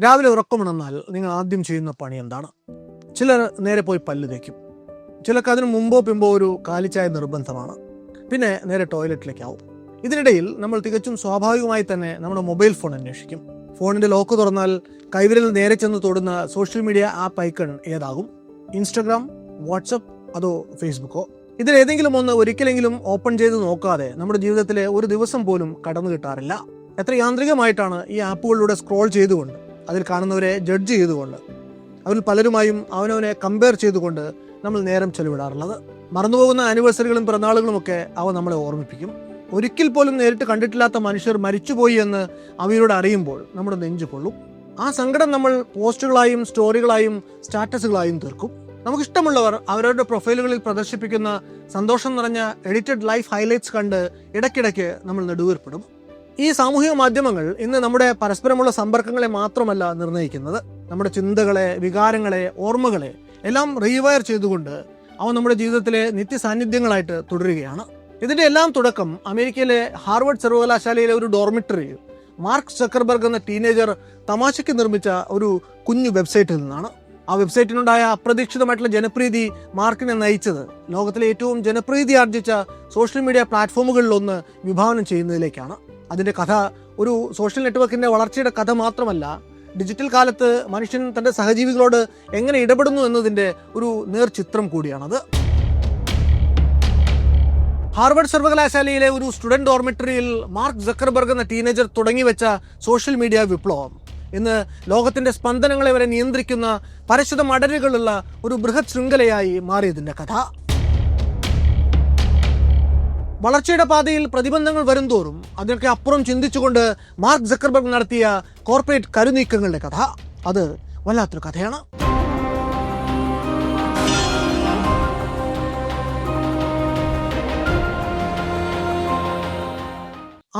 രാവിലെ ഉറക്കമുണർന്നാൽ നിങ്ങൾ ആദ്യം ചെയ്യുന്ന പണി എന്താണ്? ചിലർ നേരെ പോയി പല്ല് തേക്കും, ചിലർക്ക് അതിന് മുമ്പോ പിമ്പോ ഒരു കാലിച്ചായ നിർബന്ധമാണ്, പിന്നെ നേരെ ടോയ്ലറ്റിലേക്കാവും. ഇതിനിടയിൽ നമ്മൾ തികച്ചും സ്വാഭാവികമായി തന്നെ നമ്മുടെ മൊബൈൽ ഫോൺ അന്വേഷിക്കും. ഫോണിന്റെ ലോക്ക് തുറന്നാൽ കൈവിരൽ നേരെ ചെന്ന് തൊടുന്ന സോഷ്യൽ മീഡിയ ആപ്പ് ഐക്കൺ ഏതാകും? ഇൻസ്റ്റഗ്രാം, വാട്സപ്പ്, അതോ ഫേസ്ബുക്കോ? ഇതിലേതെങ്കിലും ഒന്ന് ഒരിക്കലെങ്കിലും ഓപ്പൺ ചെയ്ത് നോക്കാതെ നമ്മുടെ ജീവിതത്തിലെ ഒരു ദിവസം പോലും കടന്നു കിട്ടാറില്ല. എത്ര യാന്ത്രികമായിട്ടാണ് ഈ ആപ്പുകളിലൂടെ സ്ക്രോൾ ചെയ്തുകൊണ്ട്, അതിൽ കാണുന്നവരെ ജഡ്ജ് ചെയ്തുകൊണ്ട്, അവരിൽ പലരുമായും അവനവനെ കമ്പയർ ചെയ്തുകൊണ്ട് നമ്മൾ നേരം ചെലവിടാറുള്ളത്. മറന്നുപോകുന്ന ആനിവേഴ്സറികളും പിറന്നാളുകളും ഒക്കെ അവ നമ്മളെ ഓർമ്മിപ്പിക്കും. ഒരിക്കൽ പോലും നേരിട്ട് കണ്ടിട്ടില്ലാത്ത മനുഷ്യർ മരിച്ചുപോയി എന്ന് അവയിലൂടെ അറിയുമ്പോൾ നമ്മുടെ നെഞ്ചു കൊള്ളും. ആ സങ്കടം നമ്മൾ പോസ്റ്റുകളായും സ്റ്റോറികളായും സ്റ്റാറ്റസുകളായും തീർക്കും. നമുക്കിഷ്ടമുള്ളവർ അവരവരുടെ പ്രൊഫൈലുകളിൽ പ്രദർശിപ്പിക്കുന്ന സന്തോഷം നിറഞ്ഞ എഡിറ്റഡ് ലൈഫ് ഹൈലൈറ്റ്സ് കണ്ട് ഇടയ്ക്കിടയ്ക്ക് നമ്മൾ നെടുവീർപ്പെടും. ഈ സാമൂഹിക മാധ്യമങ്ങൾ ഇന്ന് നമ്മുടെ പരസ്പരമുള്ള സമ്പർക്കങ്ങളെ മാത്രമല്ല നിർണ്ണയിക്കുന്നത്, നമ്മുടെ ചിന്തകളെ, വികാരങ്ങളെ, ഓർമ്മകളെ എല്ലാം റീവയർ ചെയ്തുകൊണ്ട് അവ നമ്മുടെ ജീവിതത്തിലെ നിത്യസാന്നിധ്യങ്ങളായിട്ട് തുടരുകയാണ്. ഇതിന്റെ എല്ലാം തുടക്കം അമേരിക്കയിലെ ഹാർവർഡ് സർവകലാശാലയിലെ ഒരു ഡോർമിറ്ററിയിൽ മാർക്ക് സക്കർബർഗ് എന്ന ടീനേജർ തമാശയ്ക്ക് നിർമ്മിച്ച ഒരു കുഞ്ഞു വെബ്സൈറ്റിൽ നിന്നാണ്. ആ വെബ്സൈറ്റിനുണ്ടായ അപ്രതീക്ഷിതമായിട്ടുള്ള ജനപ്രീതി മാർക്കിനെ നയിച്ചത് ലോകത്തിലെ ഏറ്റവും ജനപ്രീതി ആർജിച്ച സോഷ്യൽ മീഡിയ പ്ലാറ്റ്ഫോമുകളിലൊന്ന് വിഭാവനം ചെയ്യുന്നതിലേക്കാണ്. അതിന്റെ കഥ ഒരു സോഷ്യൽ നെറ്റ്വർക്കിന്റെ വളർച്ചയുടെ കഥ മാത്രമല്ല, ഡിജിറ്റൽ കാലത്ത് മനുഷ്യൻ തന്റെ സഹജീവികളോട് എങ്ങനെ ഇടപെടുന്നു എന്നതിന്റെ ഒരു നേർചിത്രം കൂടിയാണത്. ഹാർവർഡ് സർവകലാശാലയിലെ ഒരു സ്റ്റുഡന്റ് ഡോർമിറ്ററിയിൽ മാർക്ക് സക്കർബർഗ് എന്ന ടീനേജർ തുടങ്ങിവെച്ച സോഷ്യൽ മീഡിയ വിപ്ലവം ഇന്ന് ലോകത്തിന്റെ സ്പന്ദനങ്ങളെ വരെ നിയന്ത്രിക്കുന്ന പരശുത മടലുകളുള്ള ഒരു ബൃഹത് ശൃംഖലയായി മാറിയതിന്റെ കഥ. വളർച്ചയുടെ പാതയിൽ പ്രതിബന്ധങ്ങൾ വരുംതോറും അതിനൊക്കെ അപ്പുറം ചിന്തിച്ചുകൊണ്ട് മാർക്ക് സക്കർബർഗ് നടത്തിയ കോർപ്പറേറ്റ് കരുനീക്കങ്ങളുടെ കഥ, അത് വല്ലാത്തൊരു കഥയാണ്.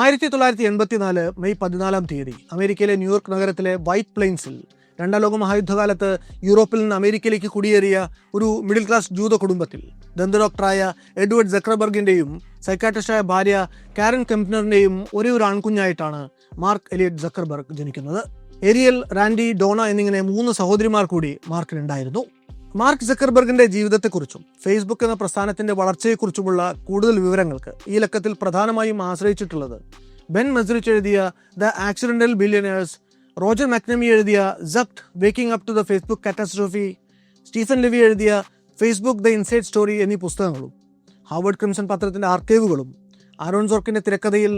1984 മെയ് 14 അമേരിക്കയിലെ ന്യൂയോർക്ക് നഗരത്തിലെ വൈറ്റ് പ്ലെയിൻസിൽ രണ്ടാം ലോക മഹായുദ്ധകാലത്ത് യൂറോപ്പിൽ നിന്ന് അമേരിക്കയിലേക്ക് കുടിയേറിയ ഒരു മിഡിൽ ക്ലാസ് ജൂത കുടുംബത്തിൽ ദന്ത ഡോക്ടറായ എഡ്വേർഡ് സക്കർബർഗിന്റെയും സൈക്കാട്രിസ്റ്റായ ഭാര്യ കാരൻ കെംപ്നറിന്റെയും ഒരേ ഒരു ആൺകുഞ്ഞായിട്ടാണ് മാർക്ക് എലിയറ്റ് സക്കർബർഗ് ജനിക്കുന്നത്. ഏരിയൽ, റാൻഡി, ഡോണ എന്നിങ്ങനെ 3 സഹോദരിമാർ കൂടി മാർക്കിനുണ്ടായിരുന്നു. മാർക്ക് സക്കർബർഗിന്റെ ജീവിതത്തെക്കുറിച്ചും ഫേസ്ബുക്ക് എന്ന പ്രസ്ഥാനത്തിന്റെ വളർച്ചയെക്കുറിച്ചുമുള്ള കൂടുതൽ വിവരങ്ങൾക്ക് ഈ ലക്കത്തിൽ പ്രധാനമായും ആശ്രയിച്ചിട്ടുള്ളത് ബെൻ മെസ്റിച്ച് എഴുതിയ the accidental billionaires, Roger McNamee എഴുതിയ Zucked waking up to the Facebook catastrophe, Stephen Levy എഴുതിയ ഫേസ്ബുക്ക് ദ ഇൻസൈഡ് സ്റ്റോറി എന്നീ പുസ്തകങ്ങളും, ഹാർവർഡ് ക്രിംസൺ പത്രത്തിന്റെ ആർക്കൈവുകളും, ആരോൺ സോർക്കിന്റെ തിരക്കഥയിൽ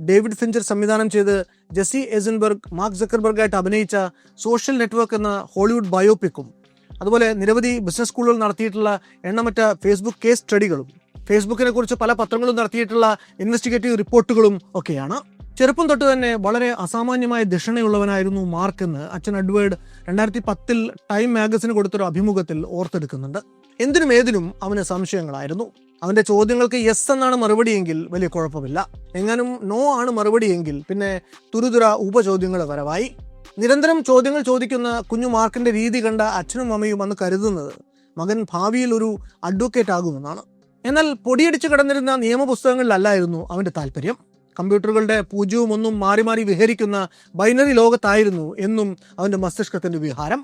ഡേവിഡ് ഫിഞ്ചർ സംവിധാനം ചെയ്ത് ജെസ്സി എസൻബർഗ് മാർക്ക് സക്കർബർഗായിട്ട് അഭിനയിച്ച സോഷ്യൽ നെറ്റ്വർക്ക് എന്ന ഹോളിവുഡ് ബയോപിക്കും, അതുപോലെ നിരവധി ബിസിനസ് സ്കൂളുകൾ നടത്തിയിട്ടുള്ള എണ്ണമറ്റ ഫേസ്ബുക്ക് കേസ് സ്റ്റഡികളും, ഫേസ്ബുക്കിനെ കുറിച്ച് പല പത്രങ്ങളും നടത്തിയിട്ടുള്ള ഇൻവെസ്റ്റിഗേറ്റീവ് റിപ്പോർട്ടുകളും ഒക്കെയാണ്. ചെറുപ്പം തൊട്ട് തന്നെ വളരെ അസാമാന്യമായ ധിഷണയുള്ളവനായിരുന്നു മാർക്ക് എന്ന് അച്ഛൻ എഡ്വേർഡ് 2010 ടൈം മാഗസിന് കൊടുത്തൊരു അഭിമുഖത്തിൽ ഓർത്തെടുക്കുന്നുണ്ട്. എന്തിനും ഏതിനും അവന് സംശയങ്ങളായിരുന്നു. അവന്റെ ചോദ്യങ്ങൾക്ക് യെസ് എന്നാണ് മറുപടിയെങ്കിൽ വലിയ കുഴപ്പമില്ല, എങ്ങാനും നോ ആണ് മറുപടിയെങ്കിൽ പിന്നെ തുരുതുര ഉപചോദ്യങ്ങൾ വരവായി. നിരന്തരം ചോദ്യങ്ങൾ ചോദിക്കുന്ന കുഞ്ഞു മാർക്കിന്റെ രീതി കണ്ട അച്ഛനും അമ്മയും അന്ന് കരുതുന്നത് മകൻ ഭാവിയിൽ ഒരു അഡ്വക്കേറ്റ് ആകുമെന്നാണ്. എന്നാൽ പൊടിയടിച്ചു കിടന്നിരുന്ന നിയമപുസ്തകങ്ങളിലല്ലായിരുന്നു അവന്റെ താല്പര്യം. കമ്പ്യൂട്ടറുകളുടെ പൂജ്യവും ഒന്നും മാറി മാറി വിഹരിക്കുന്ന ബൈനറി ലോകത്തായിരുന്നു എന്നും അവന്റെ മസ്തിഷ്കത്തിന്റെ വിഹാരം.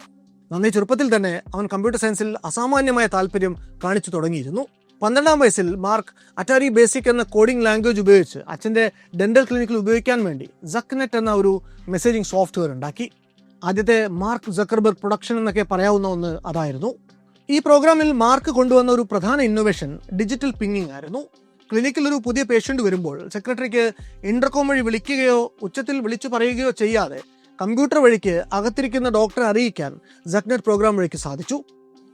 നന്നേ ചെറുപ്പത്തിൽ തന്നെ അവൻ കമ്പ്യൂട്ടർ സയൻസിൽ അസാമാന്യമായ താല്പര്യം കാണിച്ചു തുടങ്ങിയിരുന്നു. 12-ാം വയസ്സിൽ മാർക്ക് അറ്റാരി ബേസിക് എന്ന കോഡിംഗ് ലാംഗ്വേജ് ഉപയോഗിച്ച് അച്ഛൻ്റെ ഡെന്റൽ ക്ലിനിക്കിൽ ഉപയോഗിക്കാൻ വേണ്ടി സക്നെറ്റ് എന്ന ഒരു മെസ്സേജിംഗ് സോഫ്റ്റ്വെയർ ഉണ്ടാക്കി. ആദ്യത്തെ മാർക്ക് സക്കർബർഗ് പ്രൊഡക്ഷൻ എന്നൊക്കെ പറയാവുന്ന ഒന്ന് അതായിരുന്നു. ഈ പ്രോഗ്രാമിൽ മാർക്ക് കൊണ്ടുവന്ന ഒരു പ്രധാന ഇന്നോവേഷൻ ഡിജിറ്റൽ പിങ്ങിങ് ആയിരുന്നു. ക്ലിനിക്കിൽ ഒരു പുതിയ പേഷ്യൻ്റ് വരുമ്പോൾ സെക്രട്ടറിക്ക് ഇന്റർകോം വഴി വിളിക്കുകയോ ഉച്ചത്തിൽ വിളിച്ചു പറയുകയോ ചെയ്യാതെ കമ്പ്യൂട്ടർ വഴിക്ക് അകത്തിരിക്കുന്ന ഡോക്ടറെ അറിയിക്കാൻ സക്നെറ്റ് പ്രോഗ്രാം വഴിക്ക് സാധിച്ചു.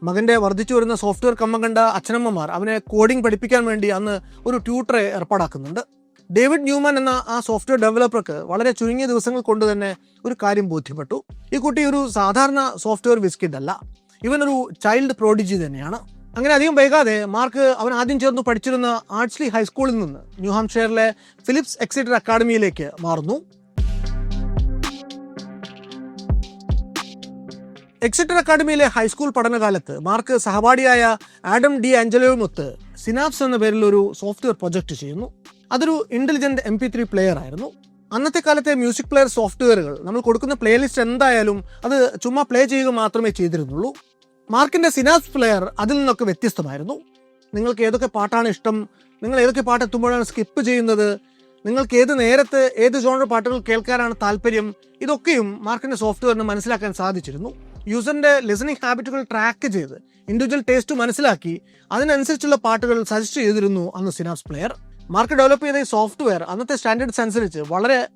മകന്റെ വർദ്ധിച്ചു വരുന്ന സോഫ്റ്റ്വെയർ കമ്പം കണ്ട അച്ഛനമ്മമാർ അവനെ കോഡിംഗ് പഠിപ്പിക്കാൻ വേണ്ടി അന്ന് ഒരു ട്യൂട്ടറെ ഏർപ്പാടാക്കുന്നുണ്ട്. ഡേവിഡ് ന്യൂമാൻ എന്ന ആ സോഫ്റ്റ്വെയർ ഡെവലപ്പർക്ക് വളരെ ചുരുങ്ങിയ ദിവസങ്ങൾ കൊണ്ട് തന്നെ ഒരു കാര്യം ബോധ്യപ്പെട്ടു. ഈ കുട്ടി ഒരു സാധാരണ സോഫ്റ്റ്വെയർ വിസ്കിഡ് അല്ല, ഇവനൊരു ചൈൽഡ് പ്രോഡിജി തന്നെയാണ്. അങ്ങനെ അധികം വൈകാതെ മാർക്ക് അവൻ ആദ്യം ചേർന്ന് പഠിച്ചിരുന്ന ആർട്സ്ലി ഹൈസ്കൂളിൽ നിന്ന് ന്യൂഹാംഷെയറിലെ ഫിലിപ്സ് എക്സിറ്റർ അക്കാഡമിയിലേക്ക് മാറുന്നു. എക്സിറ്റർ അക്കാഡമിയിലെ ഹൈസ്കൂൾ പഠനകാലത്ത് മാർക്ക് സഹപാഠിയായ ആഡം ഡി ആഞ്ചലോയുമൊത്ത് സിനാപ്സ് എന്ന പേരിൽ ഒരു സോഫ്റ്റ്വെയർ പ്രൊജക്റ്റ് ചെയ്യുന്നു. അതൊരു ഇന്റലിജന്റ് MP3 പ്ലെയർ ആയിരുന്നു. അന്നത്തെ കാലത്തെ മ്യൂസിക് പ്ലെയർ സോഫ്റ്റ്വെയറുകൾ നമ്മൾ കൊടുക്കുന്ന പ്ലേലിസ്റ്റ് എന്തായാലും അത് ചുമ്മാ പ്ലേ ചെയ്യുക മാത്രമേ ചെയ്തിരുന്നുള്ളൂ. മാർക്കിൻ്റെ സിനാപ്സ് പ്ലെയർ അതിൽ നിന്നൊക്കെ വ്യത്യസ്തമായിരുന്നു. നിങ്ങൾക്ക് ഏതൊക്കെ പാട്ടാണ് ഇഷ്ടം, നിങ്ങൾ ഏതൊക്കെ പാട്ട് എത്തുമ്പോഴാണ് സ്കിപ്പ് ചെയ്യുന്നത്, നിങ്ങൾക്ക് ഏത് നേരത്ത് ഏത് ജോണർ പാട്ടുകൾ കേൾക്കാനാണ് താല്പര്യം, ഇതൊക്കെയും മാർക്കിൻ്റെ സോഫ്റ്റ്വെയറിന് മനസ്സിലാക്കാൻ സാധിച്ചിരുന്നു. യൂസറിൻ്റെ ലിസണിങ് ഹാബിറ്റുകൾ ട്രാക്ക് ചെയ്ത് ഇൻഡിവിജ്വൽ ടേസ്റ്റ് മനസ്സിലാക്കി അതിനനുസരിച്ചുള്ള പാട്ടുകൾ സജസ്റ്റ് ചെയ്തിരുന്നു അന്ന് സിനാപ്സ് പ്ലെയർ. മാർക്ക് ഡെവലപ്പ് ചെയ്ത ഈ സോഫ്റ്റ്വെയർ അന്നത്തെ സ്റ്റാൻഡേർഡ്സ് അനുസരിച്ച്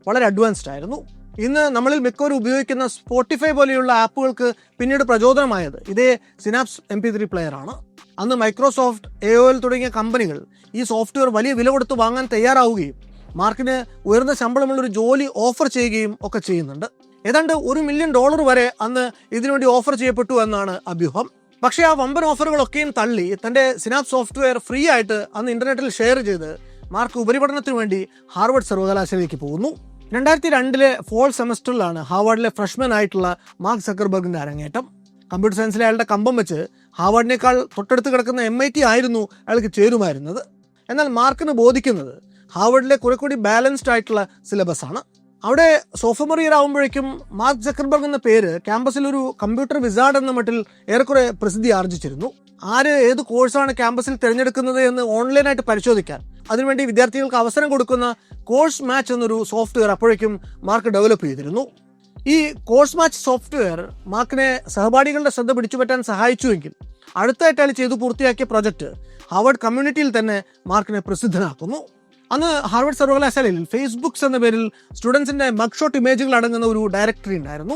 വളരെ അഡ്വാൻസ്ഡ് ആയിരുന്നു. ഇന്ന് നമ്മളിൽ മിക്കവരും ഉപയോഗിക്കുന്ന സ്പോട്ടിഫൈ പോലെയുള്ള ആപ്പുകൾക്ക് പിന്നീട് പ്രചോദനമായത് ഇതേ സിനാപ്സ് MP3 പ്ലെയർ ആണ്. അന്ന് മൈക്രോസോഫ്റ്റ്, AOL തുടങ്ങിയ കമ്പനികൾ ഈ സോഫ്റ്റ്വെയർ വലിയ വില കൊടുത്ത് വാങ്ങാൻ തയ്യാറാവുകയും മാർക്കിന് ഉയർന്ന ശമ്പളമുള്ളൊരു ജോലി ഓഫർ ചെയ്യുകയും ഒക്കെ ചെയ്യുന്നുണ്ട്. ഏതാണ്ട് $1 മില്യൺ വരെ അന്ന് ഇതിനുവേണ്ടി ഓഫർ ചെയ്യപ്പെട്ടു എന്നാണ് അഭ്യൂഹം. പക്ഷേ ആ വമ്പൻ ഓഫറുകളൊക്കെയും തള്ളി തൻ്റെ സിനാപ്സ് സോഫ്റ്റ്വെയർ ഫ്രീ ആയിട്ട് അന്ന് ഇൻ്റർനെറ്റിൽ ഷെയർ ചെയ്ത് മാർക്ക് ഉപരിപഠനത്തിന് വേണ്ടി ഹാർവർഡ് സർവകലാശാലയിലേക്ക് പോകുന്നു. 2002 ഫോൾ സെമസ്റ്ററിലാണ് ഹാർവാർഡിലെ ഫ്രഷ്മാൻ ആയിട്ടുള്ള മാർക്ക് സക്കർബർഗിൻ്റെ അരങ്ങേറ്റം. കമ്പ്യൂട്ടർ സയൻസിലെ അയാളുടെ കമ്പം വെച്ച് ഹാർവാർഡിനേക്കാൾ തൊട്ടടുത്ത് കിടക്കുന്ന MIT ആയിരുന്നു അയാൾക്ക് ചേരുമായിരുന്നത്. എന്നാൽ മാർക്കിന് ബോധിക്കുന്നത് ഹാർവാർഡിലെ കുറെ കൂടി ബാലൻസ്ഡ് ആയിട്ടുള്ള സിലബസ് ആണ്. അവിടെ സോഫമർ ഇയർ ആകുമ്പോഴേക്കും മാർക്ക് സക്കർബർഗ് എന്ന പേര് ക്യാമ്പസിൽ ഒരു കമ്പ്യൂട്ടർ വിസാർഡ് എന്ന മട്ടിൽ ഏറെക്കുറെ പ്രസിദ്ധി ആർജിച്ചിരുന്നു. ആര് ഏത് കോഴ്സാണ് ക്യാമ്പസിൽ തിരഞ്ഞെടുക്കുന്നത് എന്ന് ഓൺലൈനായിട്ട് പരിശോധിക്കാൻ അതിനുവേണ്ടി വിദ്യാർത്ഥികൾക്ക് അവസരം കൊടുക്കുന്ന കോഴ്സ് മാച്ച് എന്നൊരു സോഫ്റ്റ്വെയർ അപ്പോഴേക്കും മാർക്ക് ഡെവലപ്പ് ചെയ്തിരുന്നു. ഈ കോഴ്സ് മാച്ച് സോഫ്റ്റ്വെയർ മാർക്കിനെ സഹപാഠികളുടെ ശ്രദ്ധ പിടിച്ചുപറ്റാൻ സഹായിച്ചുവെങ്കിൽ അടുത്തായിട്ട് അയാൾ ചെയ്തു പൂർത്തിയാക്കിയ പ്രൊജക്റ്റ് ഹാർവാർഡ് കമ്മ്യൂണിറ്റിയിൽ തന്നെ മാർക്കിനെ പ്രസിദ്ധനാക്കുന്നു. അന്ന് ഹാർവാർഡ് സർവകലാശാലയിൽ ഫേസ്ബുക്സ് എന്ന പേരിൽ സ്റ്റുഡൻസിൻ്റെ മഗ്ഷോട്ട് ഇമേജുകൾ അടങ്ങുന്ന ഒരു ഡയറക്ടറി ഉണ്ടായിരുന്നു.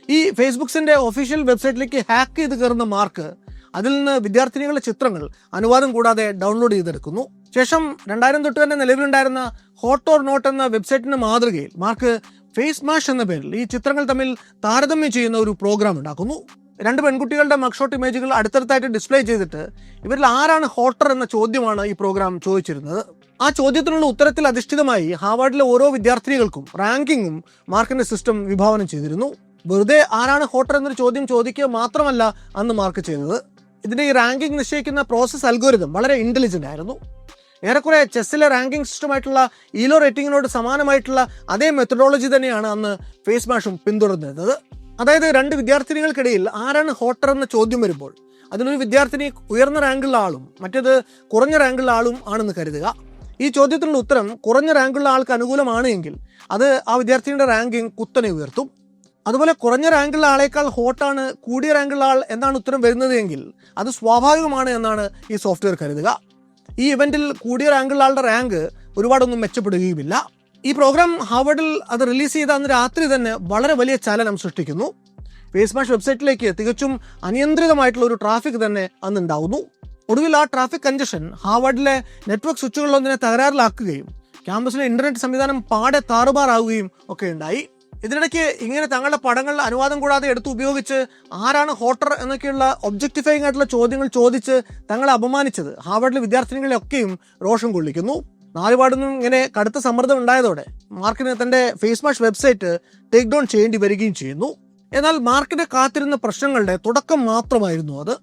ഈ ഫേസ്ബുക്സിൻ്റെ ഒഫീഷ്യൽ വെബ്സൈറ്റിലേക്ക് ഹാക്ക് ചെയ്ത് കയറുന്ന മാർക്ക് അതിൽ നിന്ന് വിദ്യാർത്ഥിനികളുടെ ചിത്രങ്ങൾ അനുവാദം കൂടാതെ ഡൗൺലോഡ് ചെയ്തെടുക്കുന്നു. ശേഷം 2000 തൊട്ട് തന്നെ നിലവിലുണ്ടായിരുന്ന ഹോട്ട് ഓർ നോട്ട് എന്ന വെബ്സൈറ്റിൻ്റെ മാതൃകയിൽ മാർക്ക് ഫേസ് മാഷ് എന്ന പേരിൽ ഈ ചിത്രങ്ങൾ തമ്മിൽ താരതമ്യം ചെയ്യുന്ന ഒരു പ്രോഗ്രാം ഉണ്ടാക്കുന്നു. 2 പെൺകുട്ടികളുടെ മഗ്ഷോട്ട് ഇമേജുകൾ അടുത്തടുത്തായിട്ട് ഡിസ്പ്ലേ ചെയ്തിട്ട് ഇവരിൽ ആരാണ് ഹോട്ടർ എന്ന ചോദ്യമാണ് ഈ പ്രോഗ്രാം ചോദിച്ചിരുന്നത്. ആ ചോദ്യത്തിനുള്ള ഉത്തരത്തിൽ അധിഷ്ഠിതമായി ഹാർവാർഡിലെ ഓരോ വിദ്യാർത്ഥിനികൾക്കും റാങ്കിങ്ങും മാർക്കിൻ്റെ സിസ്റ്റം വിഭാവനം ചെയ്തിരുന്നു. വെറുതെ ആരാണ് ഹോട്ടർ എന്നൊരു ചോദ്യം ചോദിക്കുക മാത്രമല്ല അന്ന് മാർക്ക് ചെയ്തത്. ഇതിൻ്റെ ഈ റാങ്കിങ് നിശ്ചയിക്കുന്ന പ്രോസസ് അൽഗോരിതം വളരെ ഇൻ്റലിജൻ്റ് ആയിരുന്നു. ഏറെക്കുറെ ചെസ്സിലെ റാങ്കിങ് സിസ്റ്റമായിട്ടുള്ള ഈലോ റേറ്റിങ്ങിനോട് സമാനമായിട്ടുള്ള അതേ മെത്തഡോളജി തന്നെയാണ് അന്ന് ഫേസ് മാഷും പിന്തുടർന്നിരുന്നത്. അതായത് 2 വിദ്യാർത്ഥിനികൾക്കിടയിൽ ആരാണ് ഹോട്ടർ എന്ന ചോദ്യം വരുമ്പോൾ അതിനൊരു വിദ്യാർത്ഥിനി ഉയർന്ന റാങ്കുള്ള ആളും മറ്റേത് കുറഞ്ഞ റാങ്കുള്ള ആളും ആണെന്ന് കരുതുക. ഈ ചോദ്യത്തിനുള്ള ഉത്തരം കുറഞ്ഞ റാങ്കുള്ള ആൾക്ക് അനുകൂലമാണ് എങ്കിൽ അത് ആ വിദ്യാർത്ഥിയുടെ റാങ്കിങ് കുത്തനെ ഉയർത്തും. അതുപോലെ കുറഞ്ഞ റാങ്കുള്ള ആളേക്കാൾ ഹോട്ടാണ് കൂടിയ റാങ്കുള്ള ആൾ എന്നാണ് ഉത്തരം വരുന്നത് എങ്കിൽ അത് സ്വാഭാവികമാണ് എന്നാണ് ഈ സോഫ്റ്റ്വെയർ കരുതുക. ഈ ഇവൻറ്റിൽ കൂടിയ റാങ്കുള്ള ആളുടെ റാങ്ക് ഒരുപാടൊന്നും മെച്ചപ്പെടുകയുമില്ല. ഈ പ്രോഗ്രാം ഹാർവാർഡിൽ അത് റിലീസ് ചെയ്ത അന്ന് രാത്രി തന്നെ വളരെ വലിയ ചലനം സൃഷ്ടിക്കുന്നു. ഫേസ് മാഷ് വെബ്സൈറ്റിലേക്ക് തികച്ചും അനിയന്ത്രിതമായിട്ടുള്ള ഒരു ട്രാഫിക് തന്നെ അന്ന് ഉണ്ടാവുന്നു. ഒടുവിൽ ആ ട്രാഫിക് കഞ്ചഷൻ ഹാർവാർഡിലെ നെറ്റ്വർക്ക് സ്വിച്ചുകളിലൊന്നിനെ തകരാറിലാക്കുകയും ക്യാമ്പസിലെ ഇൻ്റർനെറ്റ് സംവിധാനം പാടെ താറുമാറാവുകയും ഒക്കെ ഉണ്ടായി. ഇതിനിടയ്ക്ക് ഇങ്ങനെ തങ്ങളുടെ പടങ്ങൾ അനുവാദം കൂടാതെ എടുത്ത് ഉപയോഗിച്ച് ആരാണ് ഹോട്ടർ എന്നൊക്കെയുള്ള ഒബ്ജക്റ്റിഫൈങ് ആയിട്ടുള്ള ചോദ്യങ്ങൾ ചോദിച്ച് തങ്ങളെ അപമാനിച്ചത് ഹാർവാർഡിലെ വിദ്യാർത്ഥിനികളെയൊക്കെയും രോഷം കൊള്ളിക്കുന്നു. നാലുപാടുന്നും ഇങ്ങനെ കടുത്ത സമ്മർദ്ദം ഉണ്ടായതോടെ മാർക്കിന് തൻ്റെ ഫേസ് മാഷ് വെബ്സൈറ്റ് ടേക്ക് ഡൗൺ ചെയ്യേണ്ടി വരികയും ചെയ്യുന്നു. എന്നാൽ മാർക്കിനെ കാത്തിരുന്ന പ്രശ്നങ്ങളുടെ തുടക്കം മാത്രമായിരുന്നു അത്.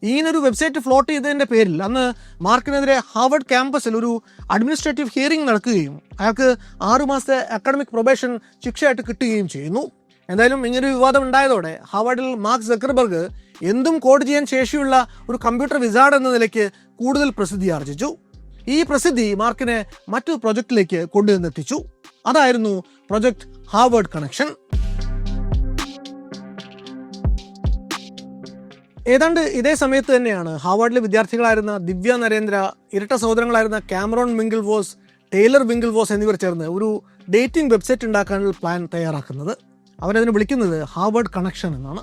ഇങ്ങനൊരു വെബ്സൈറ്റ് ഫ്ലോട്ട് ചെയ്തതിൻ്റെ പേരിൽ അന്ന് മാർക്കിനെതിരെ ഹാർവാർഡ് ക്യാമ്പസിൽ ഒരു അഡ്മിനിസ്ട്രേറ്റീവ് ഹിയറിംഗ് നടക്കുകയും അയാൾക്ക് 6 മാസത്തെ അക്കാഡമിക് പ്രൊബേഷൻ ശിക്ഷയായിട്ട് കിട്ടുകയും ചെയ്യുന്നു. എന്തായാലും ഇങ്ങനൊരു വിവാദം ഉണ്ടായതോടെ ഹാർവാർഡിൽ മാർക്ക് സക്കർബർഗ് എന്തും കോഡ് ചെയ്യാൻ ശേഷിയുള്ള ഒരു കമ്പ്യൂട്ടർ വിസാർഡ് എന്ന നിലയ്ക്ക് കൂടുതൽ പ്രസിദ്ധി ആർജിച്ചു. ഈ പ്രസിദ്ധി മാർക്കിനെ മറ്റൊരു പ്രൊജക്റ്റിലേക്ക് കൊണ്ടുവന്നെത്തിച്ചു. അതായിരുന്നു പ്രൊജക്ട് ഹാർവാർഡ് കണക്ഷൻ. ഏതാണ്ട് ഇതേ സമയത്ത് തന്നെയാണ് ഹാർവാർഡിലെ വിദ്യാർത്ഥികളായിരുന്ന ദിവ്യ നരേന്ദ്ര, ഇരട്ട സഹോദരങ്ങളായിരുന്ന കാമറോൺ വിങ്കിൾവോസ്, ടൈലർ വിങ്കിൾവോസ് എന്നിവർ ചേർന്ന് ഒരു ഡേറ്റിംഗ് വെബ്സൈറ്റ് ഉണ്ടാക്കാനുള്ള പ്ലാൻ തയ്യാറാക്കുന്നത്. അവരതിനെ വിളിക്കുന്നത് ഹാർവാർഡ് കണക്ഷൻ എന്നാണ്.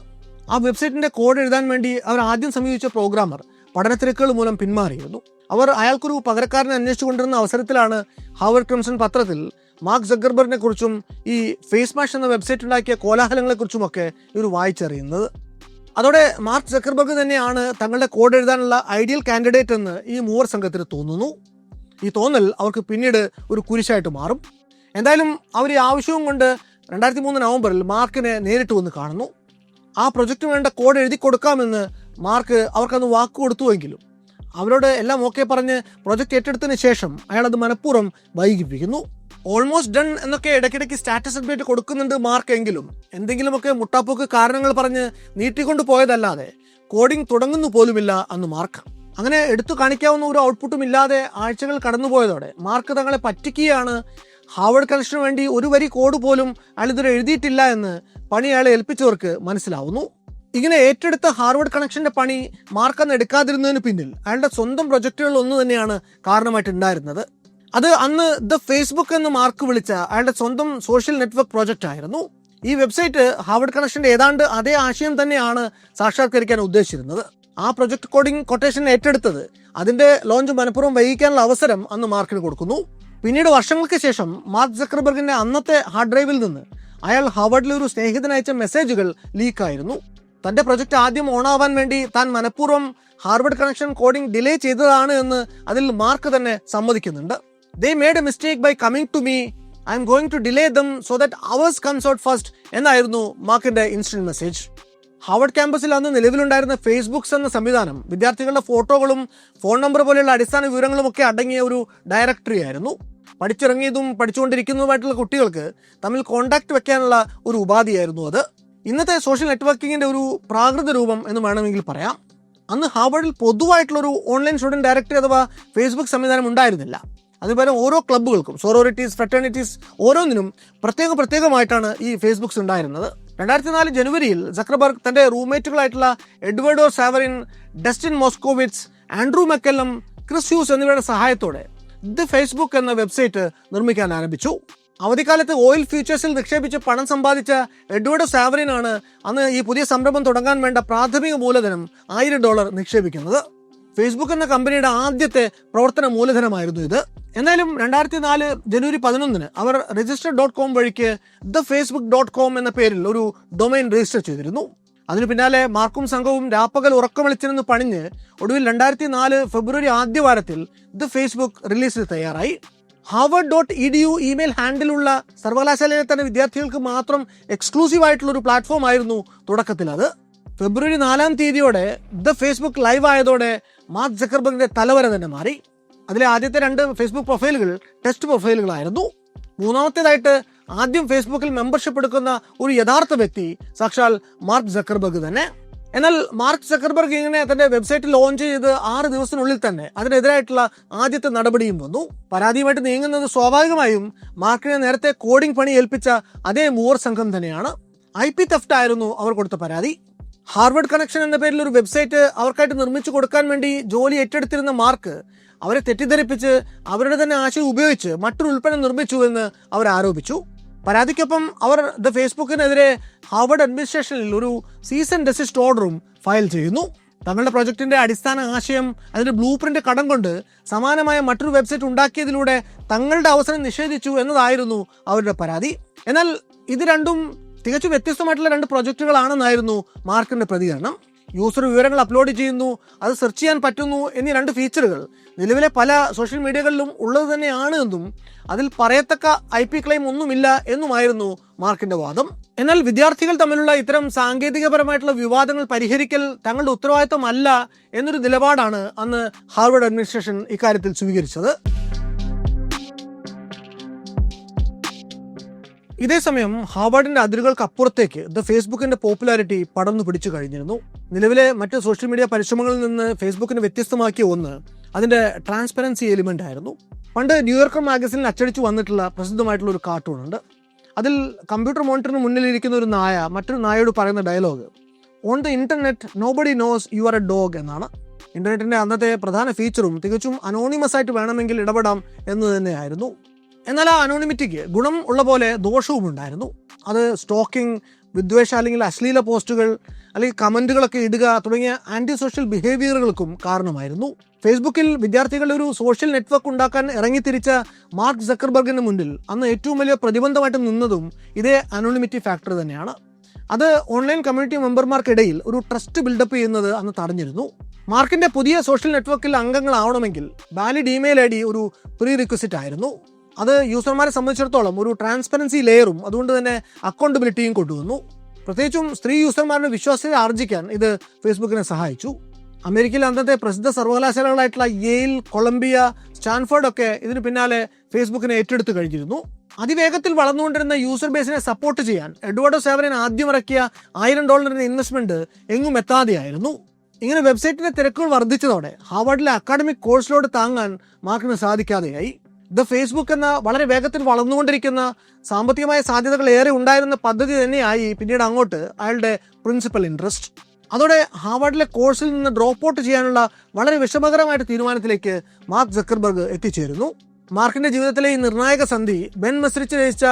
ആ വെബ്സൈറ്റിൻ്റെ കോഡ് എഴുതാൻ വേണ്ടി അവർ ആദ്യം സമീപിച്ച പ്രോഗ്രാമർ പഠനത്തിരക്കുകൾ മൂലം പിന്മാറിയിരുന്നു. അവർ അയാൾക്കൊരു പകരക്കാരനെ അന്വേഷിച്ചു കൊണ്ടിരുന്ന അവസരത്തിലാണ് ഹാർവാർഡ് ക്രിംസൺ പത്രത്തിൽ മാർക്ക് സക്കർബർഗിനെ കുറിച്ചും ഈ ഫേസ് മാഷ് എന്ന വെബ്സൈറ്റ് ഉണ്ടാക്കിയ കോലാഹലങ്ങളെക്കുറിച്ചുമൊക്കെ ഇവർ വായിച്ചറിയുന്നത്. അതോടെ മാർക്ക് സക്കർബർഗ് തന്നെയാണ് തങ്ങളുടെ കോഡ് എഴുതാനുള്ള ഐഡിയൽ കാൻഡിഡേറ്റ് എന്ന് ഈ മൂവർ സംഘത്തിന് തോന്നുന്നു. ഈ തോന്നൽ അവർക്ക് പിന്നീട് ഒരു കുരിശായിട്ട് മാറും. എന്തായാലും അവർ ഈ ആവശ്യവും കൊണ്ട് 2003 നവംബറിൽ മാർക്കിനെ നേരിട്ട് വന്ന് കാണുന്നു. ആ പ്രൊജക്റ്റിന് വേണ്ട കോഡ് എഴുതി കൊടുക്കാമെന്ന് മാർക്ക് അവർക്കന്ന് വാക്ക് കൊടുത്തുവെങ്കിലും അവരോട് എല്ലാം ഓക്കെ പറഞ്ഞ് പ്രൊജക്റ്റ് ഏറ്റെടുത്തതിന് ശേഷം അയാളത് മനഃപൂർവ്വം വൈകിപ്പിക്കുന്നു. ഓൾമോസ്റ്റ് ഡൺ എന്നൊക്കെ ഇടയ്ക്കിടയ്ക്ക് സ്റ്റാറ്റസ് അപ്ഡേറ്റ് കൊടുക്കുന്നുണ്ട് മാർക്ക്. എങ്കിലും എന്തെങ്കിലുമൊക്കെ മുട്ടാപ്പോക്ക് കാരണങ്ങൾ പറഞ്ഞ് നീട്ടിക്കൊണ്ട് പോയതല്ലാതെ കോഡിംഗ് തുടങ്ങുന്നു പോലുമില്ല അന്ന് മാർക്ക്. അങ്ങനെ എടുത്തു കാണിക്കാവുന്ന ഒരു ഔട്ട്പുട്ടും ഇല്ലാതെ ആഴ്ചകൾ കടന്നുപോയതോടെ മാർക്ക് തങ്ങളെ പറ്റിക്കുകയാണ്. ഹാർവർഡ് കണക്ഷന് വേണ്ടി ഒരു വരി കോഡ് പോലും അയാൾ ഇതുവരെ എഴുതിയിട്ടില്ല എന്ന് പണി അയാളെ ഏൽപ്പിച്ചവർക്ക് മനസ്സിലാവുന്നു. ഇങ്ങനെ ഏറ്റെടുത്ത ഹാർവർഡ് കണക്ഷന്റെ പണി മാർക്ക് അന്ന് എടുക്കാതിരുന്നതിന് പിന്നിൽ അയാളുടെ സ്വന്തം പ്രൊജക്റ്റുകൾ ഒന്ന് തന്നെയാണ് കാരണമായിട്ടുണ്ടായിരുന്നത്. അത് അന്ന് ദ ഫേസ്ബുക്ക് എന്ന് മാർക്ക് വിളിച്ച അയാളുടെ സ്വന്തം സോഷ്യൽ നെറ്റ്വർക്ക് പ്രോജക്റ്റ് ആയിരുന്നു. ഈ വെബ്സൈറ്റ് ഹാർവർഡ് കണക്ഷന്റെ ഏതാണ്ട് അതേ ആശയം തന്നെയാണ് സാക്ഷാത്കരിക്കാൻ ഉദ്ദേശിച്ചിരുന്നത്. ആ പ്രൊജക്ട് കോഡിംഗ് കൊട്ടേഷൻ ഏറ്റെടുത്തത് അതിന്റെ ലോഞ്ച് മനഃപൂർവ്വം വൈകിക്കാനുള്ള അവസരം അന്ന് മാർക്കിന് കൊടുക്കുന്നു. പിന്നീട് വർഷങ്ങൾക്ക് ശേഷം മാർക്ക് സക്കർബർഗിന്റെ അന്നത്തെ ഹാർഡ് ഡ്രൈവിൽ നിന്ന് അയാൾ ഹാർവർഡിലെ ഒരു സ്നേഹിതനയച്ച മെസ്സേജുകൾ ലീക്കായിരുന്നു. തന്റെ പ്രൊജക്ട് ആദ്യം ഓണാവാൻ വേണ്ടി താൻ മനഃപൂർവ്വം ഹാർവർഡ് കണക്ഷൻ കോഡിംഗ് ഡിലേ ചെയ്തതാണ് എന്ന് അതിൽ മാർക്ക് തന്നെ സമ്മതിക്കുന്നുണ്ട്. They made a mistake by coming to me, I'm going to delay them so that ours comes out first എന്നായിരുന്നു മാർക്കിന്റെ ഇൻസ്റ്റന്റ് മെസ്സേജ്. ഹാർവർഡ് ക്യാമ്പസിൽ അന്ന് നിലവിലുണ്ടായിരുന്ന ഫേസ്ബുക്സ് എന്ന സംവിധാനം വിദ്യാർത്ഥികളുടെ ഫോട്ടോകളും ഫോൺ നമ്പർ പോലെയുള്ള അടിസ്ഥാന വിവരങ്ങളും ഒക്കെ അടങ്ങിയ ഒരു ഡയറക്ടറി ആയിരുന്നു. പഠിച്ചിറങ്ങിയതും പഠിച്ചുകൊണ്ടിരിക്കുന്നതുമായിട്ടുള്ള കുട്ടികൾക്ക് തമ്മിൽ കോണ്ടാക്ട് വെക്കാനുള്ള ഒരു ഉപാധിയായിരുന്നു അത്. ഇന്നത്തെ സോഷ്യൽ നെറ്റ്വർക്കിങ്ങിന്റെ ഒരു പ്രാകൃത രൂപം എന്ന് വേണമെങ്കിൽ പറയാം. അന്ന് ഹാർവർഡിൽ പൊതുവായിട്ടുള്ളൊരു ഓൺലൈൻ സ്റ്റുഡൻറ് ഡയറക്ടറി അഥവാ ഫേസ്ബുക്ക് സംവിധാനം ഉണ്ടായിരുന്നില്ല. അതുപോലെ ഓരോ ക്ലബ്ബുകൾക്കും സോറോറിറ്റീസ്, ഫ്രറ്റേണിറ്റീസ് ഓരോന്നിനും പ്രത്യേകമായിട്ടാണ് ഈ ഫേസ്ബുക്സ് ഉണ്ടായിരുന്നത്. 2004 ജനുവരിയിൽ സക്കർബർഗ് തന്റെ റൂംമേറ്റുകളായിട്ടുള്ള Eduardo Saverin, Dustin Moskovitz, Andrew McCollum, Chris Hughes എന്നിവരുടെ സഹായത്തോടെ ദ ഫേസ്ബുക്ക് എന്ന വെബ്സൈറ്റ് നിർമ്മിക്കാൻ ആരംഭിച്ചു. അവധിക്കാലത്ത് ഓയിൽ ഫ്യൂച്ചേഴ്സിൽ നിക്ഷേപിച്ച് പണം സമ്പാദിച്ച എഡ്വേർഡോ സാവറിനാണ് അന്ന് ഈ പുതിയ സംരംഭം തുടങ്ങാൻ വേണ്ട പ്രാഥമിക മൂലധനം $1000 നിക്ഷേപിക്കുന്നത്. ഫേസ്ബുക്ക് എന്ന കമ്പനിയുടെ ആദ്യത്തെ പ്രവർത്തന മൂലധനമായിരുന്നു ഇത്. എന്നാലും 2004 ജനുവരി 11 അവർ register.com വഴിക്ക് thefacebook.com എന്ന പേരിൽ ഒരു ഡൊമൈൻ രജിസ്റ്റർ ചെയ്തിരുന്നു. അതിനു പിന്നാലെ മാർക്കും സംഘവും രാപ്പകൽ ഉറക്കമളിച്ചിരുന്ന് പണിഞ്ഞ് ഒടുവിൽ 2004 ഫെബ്രുവരി ആദ്യവാരത്തിൽ ദ ഫേസ്ബുക്ക് റിലീസിന് തയ്യാറായി. harvard.edu ഇമെയിൽ ഹാൻഡിലുള്ള സർവകലാശാലയിലെ തന്നെ വിദ്യാർത്ഥികൾക്ക് മാത്രം എക്സ്ക്ലൂസീവ് ആയിട്ടുള്ള ഒരു പ്ലാറ്റ്ഫോം ആയിരുന്നു തുടക്കത്തിൽ അത്. ഫെബ്രുവരി 4 ദ ഫേസ്ബുക്ക് ലൈവ് ആയതോടെ മാർക്ക് സക്കർബർഗിന്റെ തലവര തന്നെ മാറി. അതിലെ ആദ്യത്തെ 2 ഫേസ്ബുക്ക് പ്രൊഫൈലുകൾ ടെസ്റ്റ് പ്രൊഫൈലുകളായിരുന്നു. മൂന്നാമത്തേതായിട്ട് ആദ്യം ഫേസ്ബുക്കിൽ മെമ്പർഷിപ്പ് എടുക്കുന്ന ഒരു യഥാർത്ഥ വ്യക്തി സാക്ഷാൽ മാർക്ക് സക്കർബർഗ് തന്നെ. എന്നാൽ മാർക്ക് സക്കർബർഗ് ഇങ്ങനെ തന്റെ വെബ്സൈറ്റ് ലോഞ്ച് ചെയ്ത് 6 ദിവസത്തിനുള്ളിൽ തന്നെ അതിനെതിരായിട്ടുള്ള ആദ്യത്തെ നടപടിയും വന്നു. പരാതിയുമായിട്ട് നീങ്ങുന്നത് സ്വാഭാവികമായും മാർക്കിനെ നേരത്തെ കോഡിംഗ് പണി ഏൽപ്പിച്ച അതേ മൂവർ സംഘം തന്നെയാണ്. IP തെഫ്റ്റ് ആയിരുന്നു അവർ കൊടുത്ത പരാതി. ഹാർവർഡ് കണക്ഷൻ എന്ന പേരിൽ ഒരു വെബ്സൈറ്റ് അവർക്കായിട്ട് നിർമ്മിച്ചു കൊടുക്കാൻ വേണ്ടി ജോലി ഏറ്റെടുത്തിരുന്ന മാർക്ക് അവരെ തെറ്റിദ്ധരിപ്പിച്ച് അവരുടെ തന്നെ ആശയം ഉപയോഗിച്ച് മറ്റൊരു ഉൽപ്പന്നം നിർമ്മിച്ചു എന്ന് അവർ ആരോപിച്ചു. പരാതിക്കൊപ്പം അവർ ദ ഫേസ്ബുക്കിനെതിരെ ഹാർവർഡ് അഡ്മിനിസ്ട്രേഷനിൽ ഒരു സീസ് ആൻഡ് ഡെസിസ്റ്റ് ഓർഡറും ഫയൽ ചെയ്യുന്നു. തങ്ങളുടെ പ്രൊജക്ടിന്റെ അടിസ്ഥാന ആശയം അതിന്റെ ബ്ലൂ പ്രിന്റ് കടം കൊണ്ട് സമാനമായ മറ്റൊരു വെബ്സൈറ്റ് ഉണ്ടാക്കിയതിലൂടെ തങ്ങളുടെ അവസരം നിഷേധിച്ചു എന്നതായിരുന്നു അവരുടെ പരാതി. എന്നാൽ ഇത് രണ്ടും തികച്ചും വ്യത്യസ്തമായിട്ടുള്ള 2 പ്രൊജക്റ്റുകളാണെന്നായിരുന്നു മാർക്കിന്റെ പ്രതികരണം. യൂസർ വിവരങ്ങൾ അപ്ലോഡ് ചെയ്യുന്നു, അത് സെർച്ച് ചെയ്യാൻ പറ്റുന്നു എന്നീ 2 ഫീച്ചറുകൾ നിലവിലെ പല സോഷ്യൽ മീഡിയകളിലും ഉള്ളത് തന്നെയാണ് എന്നും അതിൽ പറയത്തക്ക IP ക്ലെയിം ഒന്നുമില്ല എന്നുമായിരുന്നു മാർക്കിന്റെ വാദം. എന്നാൽ വിദ്യാർത്ഥികൾ തമ്മിലുള്ള ഇത്തരം സാങ്കേതികപരമായിട്ടുള്ള വിവാദങ്ങൾ പരിഹരിക്കൽ തങ്ങളുടെ ഉത്തരവാദിത്തമല്ല എന്നൊരു നിലപാടാണ് അന്ന് ഹാർവർഡ് അഡ്മിനിസ്ട്രേഷൻ ഇക്കാര്യത്തിൽ സ്വീകരിച്ചത്. ഇതേസമയം ഹാർവർഡിന്റെ അതിരുകൾക്ക് അപ്പുറത്തേക്ക് ദ ഫേസ്ബുക്കിന്റെ പോപ്പുലാരിറ്റി പടർന്നു പിടിച്ചു കഴിഞ്ഞിരുന്നു. നിലവിലെ മറ്റ് സോഷ്യൽ മീഡിയ പരിശ്രമങ്ങളിൽ നിന്ന് ഫേസ്ബുക്കിനെ വ്യത്യസ്തമാക്കിയ ഒന്ന് അതിന്റെ ട്രാൻസ്പെറൻസി എലിമെന്റ് ആയിരുന്നു. പണ്ട് ന്യൂയോർക്കർ മാഗസിനിൽ അച്ചടിച്ചു വന്നിട്ടുള്ള പ്രസിദ്ധമായിട്ടുള്ള ഒരു കാർട്ടൂൺ ഉണ്ട്. അതിൽ കമ്പ്യൂട്ടർ മോണിറ്ററിന് മുന്നിലിരിക്കുന്ന ഒരു നായ മറ്റൊരു നായയോട് പറയുന്ന dialogue on the internet nobody knows you are a dog എന്നാണ്. ഇന്റർനെറ്റിന്റെ അന്നത്തെ പ്രധാന ഫീച്ചറും തികച്ചും അനോണിമസ് ആയിട്ട് വേണമെങ്കിൽ ഇടപെടാം എന്ന് തന്നെയായിരുന്നു. എന്നാൽ ആ അനോണിമിറ്റിക്ക് ഗുണം ഉള്ള പോലെ ദോഷവും ഉണ്ടായിരുന്നു. അത് സ്റ്റോക്കിംഗ്, വിദ്വേഷ അല്ലെങ്കിൽ അശ്ലീല പോസ്റ്റുകൾ അല്ലെങ്കിൽ കമന്റുകളൊക്കെ ഇടുക തുടങ്ങിയ ആന്റി സോഷ്യൽ ബിഹേവിയറുകൾക്കും കാരണമായിരുന്നു. ഫേസ്ബുക്കിൽ വിദ്യാർത്ഥികളുടെ ഒരു സോഷ്യൽ നെറ്റ്വർക്ക് ഉണ്ടാക്കാൻ ഇറങ്ങിത്തിരിച്ച മാർക്ക് സക്കർബർഗിന് മുന്നിൽ അന്ന് ഏറ്റവും വലിയ പ്രതിബന്ധമായിട്ട് നിന്നതും ഇതേ അനോണിമിറ്റി ഫാക്ടർ തന്നെയാണ്. അത് ഓൺലൈൻ കമ്മ്യൂണിറ്റി മെമ്പർമാർക്കിടയിൽ ഒരു ട്രസ്റ്റ് ബിൽഡപ്പ് ചെയ്യുന്നത് അന്ന് തടഞ്ഞിരുന്നു. മാർക്കിന്റെ പുതിയ സോഷ്യൽ നെറ്റ്വർക്കിൽ അംഗങ്ങളാവണമെങ്കിൽ വാലിഡ് ഇമെയിൽ ID ഒരു പ്രീ റിക്വസിറ്റ് ആയിരുന്നു. അത് യൂസർമാരെ സംബന്ധിച്ചിടത്തോളം ഒരു ട്രാൻസ്പെറൻസി ലെയറും അതുകൊണ്ട് തന്നെ അക്കൗണ്ടബിലിറ്റിയും കൊണ്ടുവന്നു. പ്രത്യേകിച്ചും സ്ത്രീ യൂസർമാരുടെ വിശ്വാസ്യത ആർജിക്കാൻ ഇത് ഫേസ്ബുക്കിനെ സഹായിച്ചു. അമേരിക്കയിലെ അന്നത്തെ പ്രസിദ്ധ സർവകലാശാലകളായിട്ടുള്ള യെയിൽ, കൊളംബിയ, സ്റ്റാൻഫോർഡ് ഒക്കെ ഇതിന് പിന്നാലെ ഫേസ്ബുക്കിനെ ഏറ്റെടുത്ത് കഴിഞ്ഞിരുന്നു. അതിവേഗത്തിൽ വളർന്നുകൊണ്ടിരുന്ന യൂസർ ബേസിനെ സപ്പോർട്ട് ചെയ്യാൻ എഡ്വേർഡോ സാവറിൻ ആദ്യം ഇറക്കിയ $1000 ഇൻവെസ്റ്റ്മെന്റ് എങ്ങും എത്താതെയായിരുന്നു. ഇങ്ങനെ വെബ്സൈറ്റിന്റെ തിരക്കുകൾ വർദ്ധിച്ചതോടെ ഹാർവാർഡിലെ അക്കാഡമിക് കോഴ്സ് ലോഡ് താങ്ങാൻ മാർക്കിന് സാധിക്കാതെയായി. ദ ഫേസ്ബുക്ക് എന്ന വളരെ വേഗത്തിൽ വളർന്നുകൊണ്ടിരിക്കുന്ന സാമ്പത്തികമായ സാധ്യതകൾ ഏറെ ഉണ്ടായിരുന്ന പദ്ധതി തന്നെയായി പിന്നീട് അങ്ങോട്ട് അയാളുടെ പ്രിൻസിപ്പൽ ഇൻട്രസ്റ്റ്. അതോടെ ഹാർവാർഡിലെ കോഴ്സിൽ നിന്ന് ഡ്രോപ്പ് ഔട്ട് ചെയ്യാനുള്ള വളരെ വിഷമകരമായിട്ട് തീരുമാനത്തിലേക്ക് മാർക്ക് സക്കർബർഗ് എത്തിച്ചേരുന്നു. മാർക്കിന്റെ ജീവിതത്തിലെ ഈ നിർണായക സന്ധി ബെൻ മെസ്രിച്ച് രചിച്ച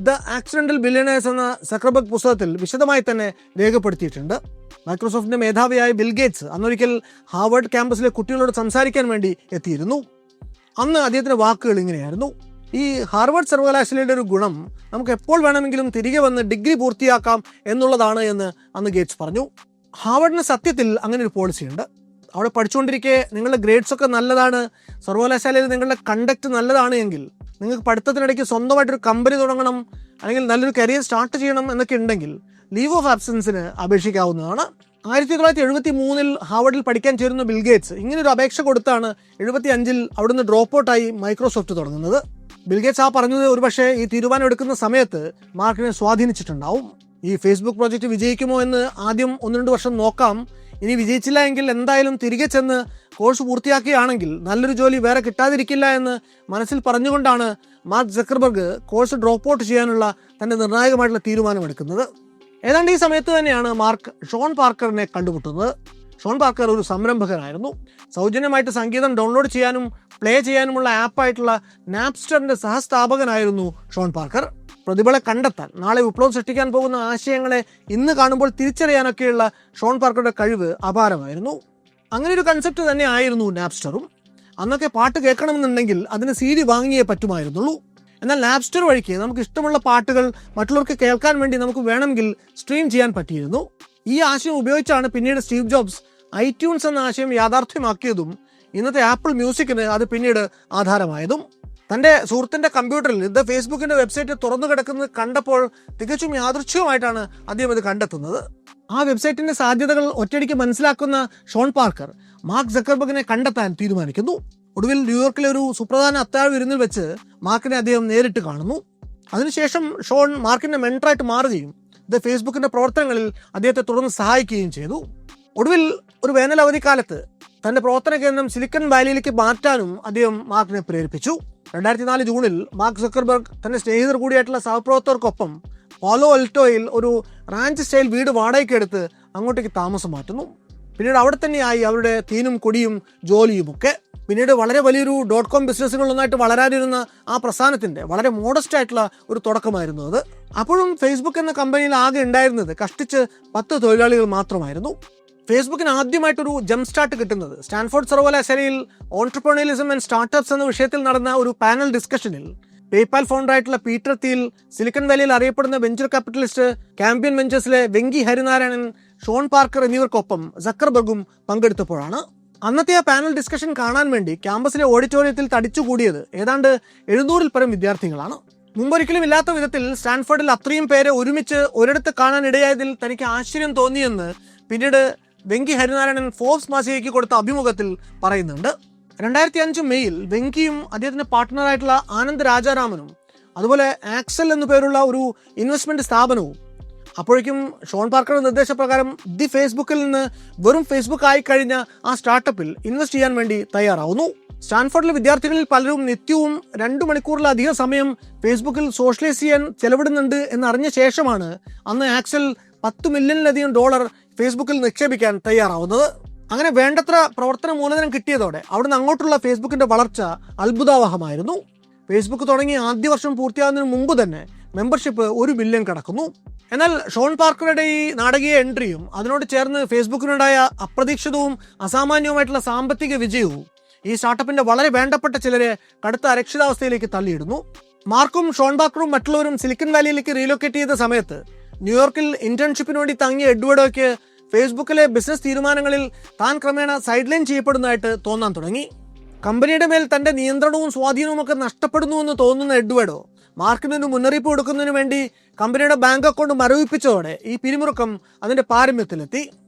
ദ ആക്സിഡന്റൽ ബില്യണേഴ്സ് എന്ന സക്കർബർഗ് പുസ്തകത്തിൽ വിശദമായി തന്നെ രേഖപ്പെടുത്തിയിട്ടുണ്ട്. മൈക്രോസോഫ്റ്റിന്റെ മേധാവിയായ ബിൽ ഗേറ്റ്സ് അന്നൊരിക്കൽ ഹാർവാർഡ് ക്യാമ്പസിലെ കുട്ടികളോട് സംസാരിക്കാൻ വേണ്ടി എത്തിയിരുന്നു. അന്ന് അദ്ദേഹത്തിന്റെ വാക്കുകൾ ഇങ്ങനെയായിരുന്നു: ഈ ഹാർവാർഡ് സർവകലാശാലയുടെ ഒരു ഗുണം നമുക്ക് എപ്പോൾ വേണമെങ്കിലും തിരികെ വന്ന് ഡിഗ്രി പൂർത്തിയാക്കാം എന്നുള്ളതാണ് എന്ന് അന്ന് ഗേറ്റ്സ് പറഞ്ഞു. ഹാർവാർഡിന് സത്യത്തിൽ അങ്ങനെ ഒരു പോളിസി ഉണ്ട്. അവിടെ പഠിച്ചുകൊണ്ടിരിക്കെ നിങ്ങളുടെ ഗ്രേഡ്സ് ഒക്കെ നല്ലതാണ്, സർവകലാശാലയിൽ നിങ്ങളുടെ കണ്ടക്ട് നല്ലതാണ് എങ്കിൽ നിങ്ങൾക്ക് പഠിത്തത്തിനിടയ്ക്ക് സ്വന്തമായിട്ടൊരു കമ്പനി തുടങ്ങണം അല്ലെങ്കിൽ നല്ലൊരു കരിയർ സ്റ്റാർട്ട് ചെയ്യണം എന്നൊക്കെ ഉണ്ടെങ്കിൽ ലീവ് ഓഫ് ആബ്സെൻസിന് അപേക്ഷിക്കാവുന്നതാണ്. 1973 ഹാർവാർഡിൽ പഠിക്കാൻ ചേരുന്ന ബിൽ ഗേറ്റ്സ് ഇങ്ങനൊരു അപേക്ഷ കൊടുത്താണ് 75 അവിടുന്ന് ഡ്രോപ്പ് ഔട്ടായി മൈക്രോസോഫ്റ്റ് തുടങ്ങുന്നത്. ബിൽ ഗേറ്റ്സ് പറഞ്ഞത് ഒരുപക്ഷെ ഈ തീരുമാനം എടുക്കുന്ന സമയത്ത് മാർക്കിനെ സ്വാധീനിച്ചിട്ടുണ്ടാവും. ഈ ഫേസ്ബുക്ക് പ്രോജക്റ്റ് വിജയിക്കുമോ എന്ന് ആദ്യം 1-2 വർഷം നോക്കാം, ഇനി വിജയിച്ചില്ല എങ്കിൽ എന്തായാലും തിരികെ ചെന്ന് കോഴ്സ് പൂർത്തിയാക്കുകയാണെങ്കിൽ നല്ലൊരു ജോലി വേറെ കിട്ടാതിരിക്കില്ല എന്ന് മനസ്സിൽ പറഞ്ഞുകൊണ്ടാണ് mark Zuckerberg course drop out ചെയ്യാനുള്ള തൻ്റെ നിർണായകമായിട്ടുള്ള തീരുമാനമെടുക്കുന്നത്. ഏതാണ്ട് ഈ സമയത്ത് തന്നെയാണ് മാർക്ക് ഷോൺ പാർക്കറിനെ കണ്ടുമുട്ടുന്നത്. ഷോൺ പാർക്കർ ഒരു സംരംഭകനായിരുന്നു. സൗജന്യമായിട്ട് സംഗീതം ഡൗൺലോഡ് ചെയ്യാനും പ്ലേ ചെയ്യാനുമുള്ള ആപ്പായിട്ടുള്ള നാപ്സ്റ്ററിന്റെ സഹസ്ഥാപകനായിരുന്നു ഷോൺ പാർക്കർ. പ്രതിഭകളെ കണ്ടെത്താൻ, നാളെ വിപ്ലവം സൃഷ്ടിക്കാൻ പോകുന്ന ആശയങ്ങളെ ഇന്ന് കാണുമ്പോൾ തിരിച്ചറിയാനൊക്കെയുള്ള ഷോൺ പാർക്കറുടെ കഴിവ് അപാരമായിരുന്നു. അങ്ങനെ ഒരു കൺസെപ്റ്റ് തന്നെ ആയിരുന്നു നാപ്സ്റ്ററും. അന്നൊക്കെ പാട്ട് കേൾക്കണമെന്നുണ്ടെങ്കിൽ അതിന് CD വാങ്ങിയേ പറ്റുമായിരുന്നുള്ളൂ. എന്നാൽ നാപ്സ്റ്റർ വഴിക്ക് നമുക്ക് ഇഷ്ടമുള്ള പാട്ടുകൾ മറ്റുള്ളവർക്ക് കേൾക്കാൻ വേണ്ടി നമുക്ക് വേണമെങ്കിൽ സ്ട്രീം ചെയ്യാൻ പറ്റിയിരുന്നു. ഈ ആശയം ഉപയോഗിച്ചാണ് പിന്നീട് സ്റ്റീവ് ജോബ്സ് ഐട്യൂൺസ് എന്ന ആശയം യാഥാർത്ഥ്യമാക്കിയതും ഇന്നത്തെ ആപ്പിൾ മ്യൂസിക്കിന് അത് പിന്നീട് ആധാരമായതും. തൻ്റെ സുഹൃത്തിൻ്റെ കമ്പ്യൂട്ടറിൽ ഇത് ഫേസ്ബുക്കിൻ്റെ വെബ്സൈറ്റ് തുറന്നു കിടക്കുന്നത് കണ്ടപ്പോൾ തികച്ചും യാദൃച്ഛികമായിട്ടാണ് അദ്ദേഹം ഇത് കണ്ടെത്തുന്നത്. ആ വെബ്സൈറ്റിൻ്റെ സാധ്യതകൾ ഒറ്റയടിക്ക് മനസ്സിലാക്കുന്ന ഷോൺ പാർക്കർ മാർക്ക് സക്കർബർഗിനെ കണ്ടെത്താൻ തീരുമാനിക്കുന്നു. ഒടുവിൽ ന്യൂയോർക്കിലെ ഒരു സുപ്രധാന അത്താഴ വിരുന്നിൽ വെച്ച് മാർക്കിനെ അദ്ദേഹം നേരിട്ട് കാണുന്നു. അതിനുശേഷം ഷോൺ മാർക്കിൻ്റെ മെൻറ്ററായിട്ട് മാറുകയും ഇത് ഫേസ്ബുക്കിൻ്റെ പ്രവർത്തനങ്ങളിൽ അദ്ദേഹത്തെ തുടർന്ന് സഹായിക്കുകയും ചെയ്തു. ഒടുവിൽ ഒരു വേനൽ അവധിക്കാലത്ത് തൻ്റെ പ്രവർത്തന കേന്ദ്രം സിലിക്കൺ വാലിയിലേക്ക് മാറ്റാനും അദ്ദേഹം മാർക്കിനെ പ്രേരിപ്പിച്ചു. 2004 ജൂണിൽ മാർക്ക് സക്കർബർഗ് തൻ്റെ സ്നേഹിതർ കൂടിയായിട്ടുള്ള സഹപ്രവർത്തകർക്കൊപ്പം പാലോ അൽറ്റോയിൽ ഒരു റാഞ്ച് സ്റ്റൈൽ വീട് വാടകയ്ക്ക് എടുത്ത് അങ്ങോട്ടേക്ക് താമസം മാറ്റുന്നു. പിന്നീട് അവിടെ തന്നെയായി അവരുടെ തീനും കൊടിയും ജോലിയുമൊക്കെ. പിന്നീട് വളരെ വലിയൊരു .com ബിസിനസ്സുകളൊന്നായിട്ട് വളരാനിരുന്ന ആ പ്രസ്ഥാനത്തിൻ്റെ വളരെ മോഡസ്റ്റ് ആയിട്ടുള്ള ഒരു തുടക്കമായിരുന്നു അത്. അപ്പോഴും ഫേസ്ബുക്ക് എന്ന കമ്പനിയിൽ ആകെ ഉണ്ടായിരുന്നത് കഷ്ടിച്ച് 10 തൊഴിലാളികൾ മാത്രമായിരുന്നു. ഫേസ്ബുക്കിന് ആദ്യമായിട്ടൊരു ജംപ് സ്റ്റാർട്ട് കിട്ടുന്നത് സ്റ്റാൻഫോർഡ് സർവകലാശാലയിൽ ഓൺട്രപ്രണറിയലിസം ആൻഡ് സ്റ്റാർട്ടപ്സ് എന്ന വിഷയത്തിൽ നടന്ന ഒരു പാനൽ ഡിസ്കഷനിൽ പേപാൽ ഫൗണ്ടറായിട്ടുള്ള പീറ്റർ തീൽ, സിലിക്കൺ വാലിയിൽ അറിയപ്പെടുന്ന വെഞ്ചർ ക്യാപിറ്റലിസ്റ്റ് കാമ്പിയൻ വെഞ്ചേഴ്സിലെ വെങ്കി ഹരിനാരായണൻ, ഷോൺ പാർക്കർ എന്നിവർക്കൊപ്പം സക്കർബർഗും പങ്കെടുത്തപ്പോഴാണ്. അന്നത്തെ ആ പാനൽ ഡിസ്കഷൻ കാണാൻ വേണ്ടി ക്യാമ്പസിലെ ഓഡിറ്റോറിയത്തിൽ തടിച്ചുകൂടിയത് ഏതാണ്ട് 700-ൽ പരം വിദ്യാർത്ഥികളാണ്. മുമ്പൊരിക്കലും ഇല്ലാത്ത വിധത്തിൽ സ്റ്റാൻഫോർഡിൽ അത്രയും പേരെ ഒരുമിച്ച് ഒരിടത്ത് കാണാൻ ഇടയായതിൽ തനിക്ക് ആശ്ചര്യം തോന്നിയെന്ന് പിന്നീട് വെങ്കി ഹരിനാരായണൻ ഫോർബ്സ് മാസികയ്ക്ക് കൊടുത്ത അഭിമുഖത്തിൽ പറയുന്നുണ്ട്. 2005 മെയ്യിൽ വെങ്കിയും അദ്ദേഹത്തിന്റെ പാർട്ട്ണറായിട്ടുള്ള ആനന്ദ് രാജാരാമനും അതുപോലെ ആക്സൽ എന്നു പേരുള്ള ഒരു ഇൻവെസ്റ്റ്മെന്റ് സ്ഥാപനവും അപ്പോഴേക്കും ഷോൺ പാർക്കറുടെ നിർദ്ദേശപ്രകാരം ദി ഫേസ്ബുക്കിൽ നിന്ന് വെറും ഫേസ്ബുക്ക് ആയി കഴിഞ്ഞ ആ സ്റ്റാർട്ടപ്പിൽ ഇൻവെസ്റ്റ് ചെയ്യാൻ വേണ്ടി തയ്യാറാവുന്നു. സ്റ്റാൻഫോർഡിലെ വിദ്യാർത്ഥികളിൽ പലരും നിത്യവും 2 മണിക്കൂറിലധികം സമയം ഫേസ്ബുക്കിൽ സോഷ്യലൈസ് ചെയ്യാൻ ചെലവിടുന്നുണ്ട് എന്നറിഞ്ഞ ശേഷമാണ് അന്ന് ആക്സൽ $10 മില്യണിലധികം ഫേസ്ബുക്കിൽ നിക്ഷേപിക്കാൻ തയ്യാറാവുന്നത്. അങ്ങനെ വേണ്ടത്ര പ്രവർത്തന മൂലധനം കിട്ടിയതോടെ അവിടുന്ന് അങ്ങോട്ടുള്ള ഫേസ്ബുക്കിന്റെ വളർച്ച അത്ഭുതാവഹമായിരുന്നു. ഫേസ്ബുക്ക് തുടങ്ങി ആദ്യ വർഷം പൂർത്തിയാകുന്നതിന് മുമ്പ് തന്നെ മെമ്പർഷിപ്പ് 1 മില്യൺ കടക്കുന്നു. എന്നാൽ ഷോൺ പാർക്കറുടെ ഈ നാടകീയ എൻട്രിയും അതിനോട് ചേർന്ന് ഫേസ്ബുക്കിനുണ്ടായ അപ്രതീക്ഷിതവും അസാമാന്യവുമായിട്ടുള്ള സാമ്പത്തിക വിജയവും ഈ സ്റ്റാർട്ടപ്പിന്റെ വളരെ വേണ്ടപ്പെട്ട ചിലരെ കടുത്ത അരക്ഷിതാവസ്ഥയിലേക്ക് തള്ളിയിടുന്നു. മാർക്കും ഷോൺ പാർക്കറും മറ്റുള്ളവരും സിലിക്കൺ വാലിയിലേക്ക് റീലൊക്കേറ്റ് ചെയ്ത സമയത്ത് ന്യൂയോർക്കിൽ ഇന്റേൺഷിപ്പിന് വേണ്ടി തങ്ങിയ എഡ്വേർഡോയ്ക്ക് ഫേസ്ബുക്കിലെ ബിസിനസ് തീരുമാനങ്ങളിൽ താൻ ക്രമേണ സൈഡ് ലൈൻ ചെയ്യപ്പെടുന്നതായിട്ട് തോന്നാൻ തുടങ്ങി. കമ്പനിയുടെ മേൽ തന്റെ നിയന്ത്രണവും സ്വാധീനവും ഒക്കെ നഷ്ടപ്പെടുന്നുവെന്ന് തോന്നുന്ന എഡ്വേർഡോ മാർക്കിനൊരു മുന്നറിയിപ്പ് കൊടുക്കുന്നതിന് വേണ്ടി കമ്പനിയുടെ ബാങ്ക് അക്കൗണ്ട് മരവിപ്പിച്ചതോടെ ഈ പിരിമുറുക്കം അതിന്റെ പാരമ്യത്തിലെത്തി.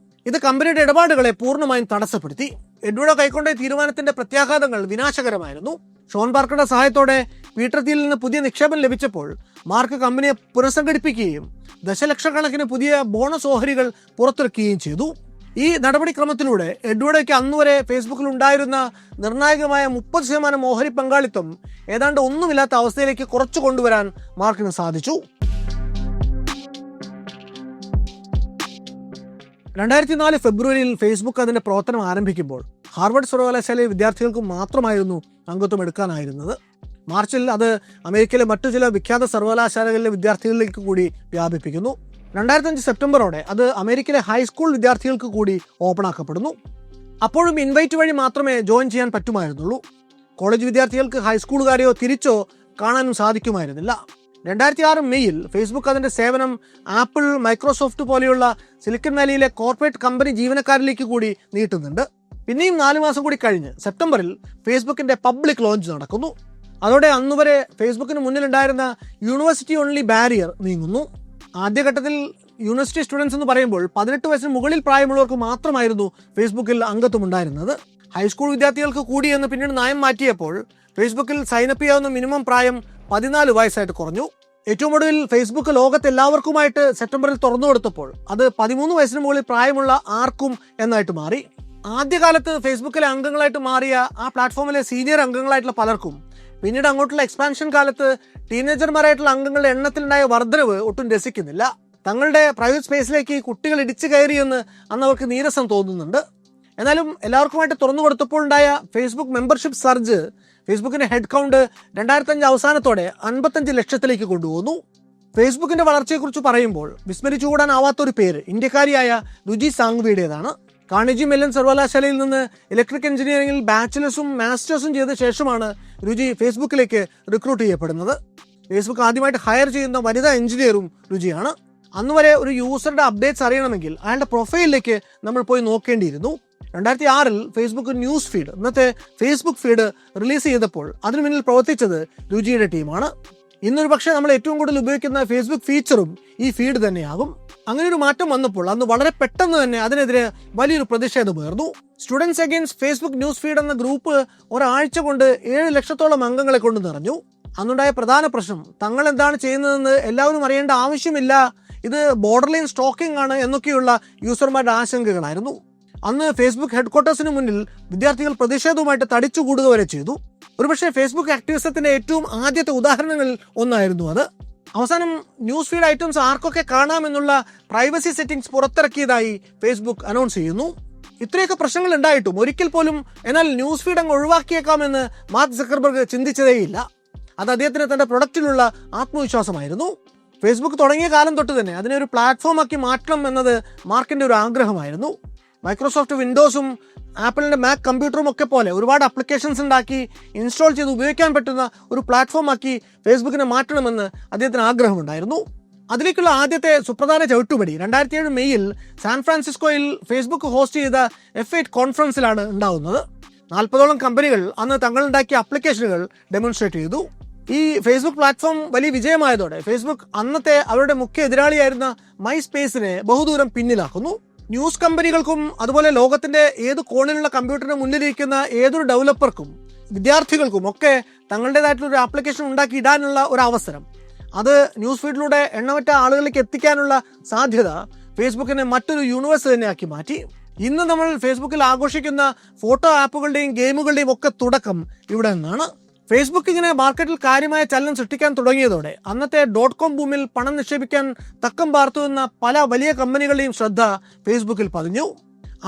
ഇത് കമ്പനിയുടെ ഇടപാടുകളെ പൂർണ്ണമായും തടസ്സപ്പെടുത്തി. എഡ്വേർഡ് കൈക്കൊണ്ട തീരുമാനത്തിന്റെ പ്രത്യാഘാതങ്ങൾ വിനാശകരമായിരുന്നു. ഷോൺ പാർക്കറുടെ സഹായത്തോടെ പീറ്റർ തിയലിൽ നിന്ന് പുതിയ നിക്ഷേപം ലഭിച്ചപ്പോൾ മാർക്ക് കമ്പനിയെ പുനഃസംഘടിപ്പിക്കുകയും ദശലക്ഷക്കണക്കിന് പുതിയ ബോണസ് ഓഹരികൾ പുറത്തിറക്കുകയും ചെയ്തു. ഈ നടപടിക്രമത്തിലൂടെ എഡ്വേർഡയ്ക്ക് അന്നുവരെ ഫേസ്ബുക്കിൽ ഉണ്ടായിരുന്ന നിർണായകമായ 30% ഓഹരി പങ്കാളിത്തം ഏതാണ്ട് ഒന്നുമില്ലാത്ത അവസ്ഥയിലേക്ക് കുറച്ചു കൊണ്ടുവരാൻ മാർക്കിന് സാധിച്ചു. 2004 ഫെബ്രുവരിയിൽ ഫേസ്ബുക്ക് അതിന്റെ പ്രവർത്തനം ആരംഭിക്കുമ്പോൾ ഹാർവർഡ് സർവകലാശാലയിലെ വിദ്യാർത്ഥികൾക്ക് മാത്രമായിരുന്നു അംഗത്വം എടുക്കാനായിരുന്നത്. മാർച്ചിൽ അത് അമേരിക്കയിലെ മറ്റു ചില വിഖ്യാത സർവകലാശാലകളിലെ വിദ്യാർത്ഥികളിലേക്ക് കൂടി വ്യാപിപ്പിക്കുന്നു. 2005 സെപ്റ്റംബറോടെ അത് അമേരിക്കയിലെ ഹൈസ്കൂൾ വിദ്യാർത്ഥികൾക്ക് കൂടി ഓപ്പൺ ആക്കപ്പെടുന്നു. അപ്പോഴും ഇൻവൈറ്റ് വഴി മാത്രമേ ജോയിൻ ചെയ്യാൻ പറ്റുമായിരുന്നുള്ളൂ. കോളേജ് വിദ്യാർത്ഥികൾക്ക് ഹൈസ്കൂളുകാരെയോ തിരിച്ചോ കാണാനും സാധിക്കുമായിരുന്നില്ല. 2006 മെയ്യിൽ ഫേസ്ബുക്ക് അതിൻ്റെ സേവനം ആപ്പിൾ, മൈക്രോസോഫ്റ്റ് പോലെയുള്ള സിലിക്കൺ വാലിയിലെ കോർപ്പറേറ്റ് കമ്പനി ജീവനക്കാരിലേക്ക് കൂടി നീട്ടുന്നുണ്ട്. പിന്നെയും 4 മാസം കൂടി കഴിഞ്ഞ് സെപ്റ്റംബറിൽ ഫേസ്ബുക്കിൻ്റെ പബ്ലിക് ലോഞ്ച് നടക്കുന്നു. അതോടെ അന്നുവരെ ഫേസ്ബുക്കിന് മുന്നിലുണ്ടായിരുന്ന യൂണിവേഴ്സിറ്റി ഓൺലി ബാരിയർ നീങ്ങുന്നു. ആദ്യഘട്ടത്തിൽ യൂണിവേഴ്സിറ്റി സ്റ്റുഡൻസ് എന്ന് പറയുമ്പോൾ 18 വയസ്സിന് മുകളിൽ പ്രായമുള്ളവർക്ക് മാത്രമായിരുന്നു ഫേസ്ബുക്കിൽ അംഗത്വം ഉണ്ടായിരുന്നത്. ഹൈസ്കൂൾ വിദ്യാർത്ഥികൾക്ക് കൂടി എന്ന് പിന്നീട് നയം മാറ്റിയപ്പോൾ ഫേസ്ബുക്കിൽ സൈനപ്പ് ചെയ്യാവുന്ന മിനിമം പ്രായം 14 വയസ്സായിട്ട് കുറഞ്ഞു. ഏറ്റവും ഒടുവിൽ ഫേസ്ബുക്ക് ലോകത്ത് എല്ലാവർക്കുമായിട്ട് സെപ്റ്റംബറിൽ തുറന്നു കൊടുത്തപ്പോൾ അത് 13 വയസ്സിന് മുകളിൽ പ്രായമുള്ള ആർക്കും എന്നായിട്ട് മാറി. ആദ്യകാലത്ത് ഫേസ്ബുക്കിലെ അംഗങ്ങളായിട്ട് മാറിയ ആ പ്ലാറ്റ്ഫോമിലെ സീനിയർ അംഗങ്ങളായിട്ടുള്ള പലർക്കും പിന്നീട് അങ്ങോട്ടുള്ള എക്സ്പാൻഷൻ കാലത്ത് ടീനേജർമാരായിട്ടുള്ള അംഗങ്ങളുടെ എണ്ണത്തിലുണ്ടായ വർധനവ് ഒട്ടും രസിക്കുന്നില്ല. തങ്ങളുടെ പ്രൈവറ്റ് സ്പേസിലേക്ക് കുട്ടികൾ ഇടിച്ചു കയറിയെന്ന് അന്ന് അവർക്ക് നീരസം തോന്നുന്നുണ്ട്. എന്നാലും എല്ലാവർക്കുമായിട്ട് തുറന്നു കൊടുത്തപ്പോൾ ഉണ്ടായ ഫേസ്ബുക്ക് മെമ്പർഷിപ്പ് സർജ് ഫേസ്ബുക്കിന്റെ ഹെഡ് കൗണ്ട് 2005 അവസാനത്തോടെ 55 ലക്ഷത്തിലേക്ക് കൊണ്ടുപോകുന്നു. ഫേസ്ബുക്കിന്റെ വളർച്ചയെക്കുറിച്ച് പറയുമ്പോൾ വിസ്മരിച്ചുകൂടാനാവാത്തൊരു പേര് ഇന്ത്യക്കാരിയായ രുചി സാങ്വിയുടേതാണ്. കാർണഗി മെല്ലൺ സർവകലാശാലയിൽ നിന്ന് ഇലക്ട്രിക് എഞ്ചിനീയറിംഗിൽ ബാച്ചിലേഴ്സും മാസ്റ്റേഴ്സും ചെയ്ത ശേഷമാണ് രുചി ഫേസ്ബുക്കിലേക്ക് റിക്രൂട്ട് ചെയ്യപ്പെടുന്നത്. ഫേസ്ബുക്ക് ആദ്യമായിട്ട് ഹയർ ചെയ്യുന്ന വനിതാ എഞ്ചിനീയറും രുചിയാണ്. അന്നുവരെ ഒരു യൂസറുടെ അപ്ഡേറ്റ്സ് അറിയണമെങ്കിൽ അയാളുടെ പ്രൊഫൈലിലേക്ക് നമ്മൾ പോയി നോക്കേണ്ടിയിരുന്നു. 2006 ഫേസ്ബുക്ക് ന്യൂസ് ഫീഡ്, ഇന്നത്തെ ഫേസ്ബുക്ക് ഫീഡ് റിലീസ് ചെയ്തപ്പോൾ അതിനു മുന്നിൽ പ്രവർത്തിച്ചത് രുചിയുടെ ടീമാണ്. ഇന്നൊരു പക്ഷേ നമ്മൾ ഏറ്റവും കൂടുതൽ ഉപയോഗിക്കുന്ന ഫേസ്ബുക്ക് ഫീച്ചറും ഈ ഫീഡ് തന്നെയാകും. അങ്ങനെ ഒരു മാറ്റം വന്നപ്പോൾ അന്ന് വളരെ പെട്ടെന്ന് തന്നെ അതിനെതിരെ വലിയൊരു പ്രതിഷേധം ഉയർന്നു. Students against Facebook news feed എന്ന ഗ്രൂപ്പ് ഒരാഴ്ച കൊണ്ട് 7 ലക്ഷത്തോളം അംഗങ്ങളെ കൊണ്ട് നിറഞ്ഞു. അന്നുണ്ടായ പ്രധാന പ്രശ്നം തങ്ങൾ എന്താണ് ചെയ്യുന്നതെന്ന് എല്ലാവരും അറിയേണ്ട ആവശ്യമില്ല, ഇത് ബോർഡർ ലൈൻ സ്റ്റോക്കിംഗ് ആണ് എന്നൊക്കെയുള്ള യൂസർമാരുടെ ആശങ്കകളായിരുന്നു. അന്ന് ഫേസ്ബുക്ക് ഹെഡ്ക്വാർട്ടേഴ്സിന് മുന്നിൽ വിദ്യാർത്ഥികൾ പ്രതിഷേധവുമായിട്ട് തടിച്ചുകൂടുക വരെ ചെയ്തു. ഒരുപക്ഷെ ഫേസ്ബുക്ക് ആക്ടിവിസത്തിന്റെ ഏറ്റവും ആദ്യത്തെ ഉദാഹരണങ്ങളിൽ ഒന്നായിരുന്നു അത്. അവസാനം ന്യൂസ് ഫീഡ് ഐറ്റംസ് ആർക്കൊക്കെ കാണാമെന്നുള്ള പ്രൈവസി സെറ്റിംഗ്സ് പുറത്തിറക്കിയതായി ഫേസ്ബുക്ക് അനൗൺസ് ചെയ്യുന്നു. ഇത്രയൊക്കെ പ്രശ്നങ്ങൾ ഉണ്ടായിട്ടും ഒരിക്കൽ പോലും എന്നാൽ ന്യൂസ് ഫീഡ് അങ്ങ് ഒഴിവാക്കിയേക്കാമെന്ന് മാർക്ക് സക്കർബർഗ് ചിന്തിച്ചതേയില്ല. അത് അദ്ദേഹത്തിന് തന്റെ പ്രൊഡക്റ്റിലുള്ള ആത്മവിശ്വാസമായിരുന്നു. ഫേസ്ബുക്ക് തുടങ്ങിയ കാലം തൊട്ട് തന്നെ അതിനെ ഒരു പ്ലാറ്റ്ഫോമാക്കി മാറ്റണം എന്നത് മാർക്കിന്റെ ഒരു ആഗ്രഹമായിരുന്നു. മൈക്രോസോഫ്റ്റ് വിൻഡോസും ആപ്പിളിൻ്റെ മാക് കമ്പ്യൂട്ടറും ഒക്കെ പോലെ ഒരുപാട് ആപ്ലിക്കേഷൻസ് ഉണ്ടാക്കി ഇൻസ്റ്റാൾ ചെയ്ത് ഉപയോഗിക്കാൻ പറ്റുന്ന ഒരു പ്ലാറ്റ്ഫോമാക്കി ഫേസ്ബുക്കിനെ മാറ്റണമെന്ന് അദ്ദേഹത്തിന് ആഗ്രഹമുണ്ടായിരുന്നു. അതിലേക്കുള്ള ആദ്യത്തെ സുപ്രധാന ചവിട്ടുപടി 2007 മെയ്യിൽ സാൻ ഫ്രാൻസിസ്കോയിൽ ഫേസ്ബുക്ക് ഹോസ്റ്റ് ചെയ്ത F8 കോൺഫറൻസിലാണ് ഉണ്ടാവുന്നത്. 40ഓളം കമ്പനികൾ അന്ന് തങ്ങളുണ്ടാക്കിയ ആപ്ലിക്കേഷനുകൾ ഡെമോൺസ്ട്രേറ്റ് ചെയ്തു. ഈ ഫേസ്ബുക്ക് പ്ലാറ്റ്ഫോം വലിയ വിജയമായതോടെ ഫേസ്ബുക്ക് അന്നത്തെ അവരുടെ മുഖ്യ എതിരാളിയായിരുന്ന മൈ സ്പേസിനെ ബഹുദൂരം പിന്നിലാക്കുന്നു. ന്യൂസ് കമ്പനികൾക്കും അതുപോലെ ലോകത്തിന്റെ ഏത് കോണിലുള്ള കമ്പ്യൂട്ടറിന് മുന്നിലിരിക്കുന്ന ഏതൊരു ഡെവലപ്പർക്കും വിദ്യാർത്ഥികൾക്കും ഒക്കെ തങ്ങളുടേതായിട്ടുള്ള ഒരു ആപ്ലിക്കേഷൻ ഉണ്ടാക്കി ഇടാനുള്ള ഒരു അവസരം, അത് ന്യൂസ് ഫീഡിലൂടെ എണ്ണമറ്റ ആളുകളിലേക്ക് എത്തിക്കാനുള്ള സാധ്യത ഫേസ്ബുക്കിനെ മറ്റൊരു യൂണിവേഴ്സ് തന്നെയാക്കി മാറ്റി. ഇന്ന് നമ്മൾ ഫേസ്ബുക്കിൽ ആഘോഷിക്കുന്ന ഫോട്ടോ ആപ്പുകളുടെയും ഗെയിമുകളുടെയും ഒക്കെ തുടക്കം ഇവിടെ നിന്നാണ്. ഫേസ്ബുക്ക് ഇങ്ങനെ മാർക്കറ്റിൽ കാര്യമായ ചലനം സൃഷ്ടിക്കാൻ തുടങ്ങിയതോടെ അന്നത്തെ .com ബൂമിൽ പണം നിക്ഷേപിക്കാൻ തക്കം പാർത്തുവന്ന പല വലിയ കമ്പനികളുടെയും ശ്രദ്ധ ഫേസ്ബുക്കിൽ പതിഞ്ഞു.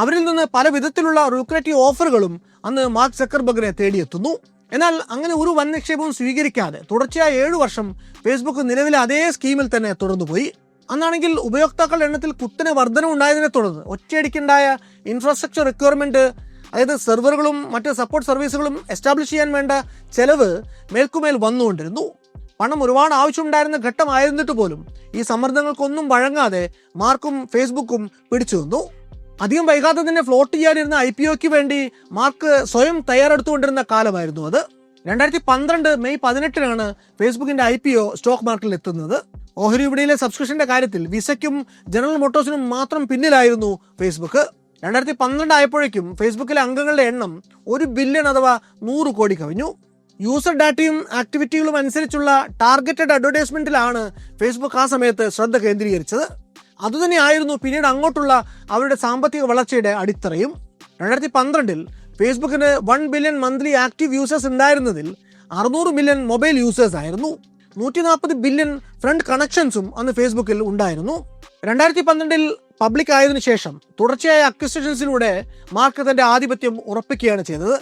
അവരിൽ നിന്ന് പല വിധത്തിലുള്ള ലൂക്രേറ്റീവ് ഓഫറുകളും അന്ന് മാർക്ക് സക്കർബർഗിനെ തേടിയെത്തുന്നു. എന്നാൽ അങ്ങനെ ഒരു വൻ നിക്ഷേപവും സ്വീകരിക്കാതെ തുടർച്ചയായ 7 വർഷം ഫേസ്ബുക്ക് നിലവിലെ അതേ സ്കീമിൽ തന്നെ തുടർന്നുപോയി. അന്നാണെങ്കിൽ ഉപയോക്താക്കളുടെ എണ്ണത്തിൽ കുത്തനെ വർധനവുണ്ടായതിനെ തുടർന്ന് ഒറ്റയടിക്കുണ്ടായ ഇൻഫ്രാസ്ട്രക്ചർ റിക്വയർമെന്റ്, അതായത് സെർവറുകളും മറ്റ് സപ്പോർട്ട് സർവീസുകളും എസ്റ്റാബ്ലിഷ് ചെയ്യാൻ വേണ്ട ചെലവ് മേൽക്കുമേൽ വന്നുകൊണ്ടിരുന്നു. പണം ഒരുപാട് ആവശ്യമുണ്ടായിരുന്ന ഘട്ടമായിരുന്നിട്ട് പോലും ഈ സമ്മർദ്ദങ്ങൾക്കൊന്നും വഴങ്ങാതെ മാർക്കും ഫേസ്ബുക്കും പിടിച്ചു നിന്നു. അധികം വൈകാതെ തന്നെ ഫ്ലോട്ട് ചെയ്യാനിരുന്ന IPOയ്ക്ക് വേണ്ടി മാർക്ക് സ്വയം തയ്യാറെടുത്തുകൊണ്ടിരുന്ന കാലമായിരുന്നു അത്. 2012 മെയ് 18 ഫേസ്ബുക്കിന്റെ IPO സ്റ്റോക്ക് മാർക്കറ്റിൽ എത്തുന്നത്. ഓഹരി വിപണിയിലെ സബ്സ്ക്രിപ്ഷന്റെ കാര്യത്തിൽ വിസയ്ക്കും ജനറൽ മോട്ടോഴ്സിനും മാത്രം പിന്നിലായിരുന്നു ഫേസ്ബുക്ക്. 2012 ആയപ്പോഴേക്കും ഫേസ്ബുക്കിലെ അംഗങ്ങളുടെ എണ്ണം 1 ബില്യൺ അഥവാ 100 കോടി കവിഞ്ഞു. യൂസർ ഡാറ്റയും ആക്ടിവിറ്റികളും അനുസരിച്ചുള്ള ടാർഗറ്റഡ് അഡ്വർടൈസ്മെന്റിലാണ് ഫേസ്ബുക്ക് ആ സമയത്ത് ശ്രദ്ധ കേന്ദ്രീകരിച്ചത്. അതുതന്നെയായിരുന്നു പിന്നീട് അങ്ങോട്ടുള്ള അവരുടെ സാമ്പത്തിക വളർച്ചയുടെ അടിത്തറയും. 2012 ഫേസ്ബുക്കിന് 1 ബില്യൺ മന്ത്ലി ആക്റ്റീവ് യൂസേഴ്സ് ഉണ്ടായിരുന്നതിൽ 600 മില്യൺ മൊബൈൽ യൂസേഴ്സ് ആയിരുന്നു. 140 ബില്യൺ ഫ്രണ്ട് കണക്ഷൻസും അന്ന് ഫേസ്ബുക്കിൽ ഉണ്ടായിരുന്നു. 2012 പബ്ലിക് ആയതിനു ശേഷം തുടർച്ചയായ അക്വിസിഷൻസിലൂടെ മാർക്ക് തന്റെ ആധിപത്യം ഉറപ്പിക്കുകയാണ് ചെയ്തത്.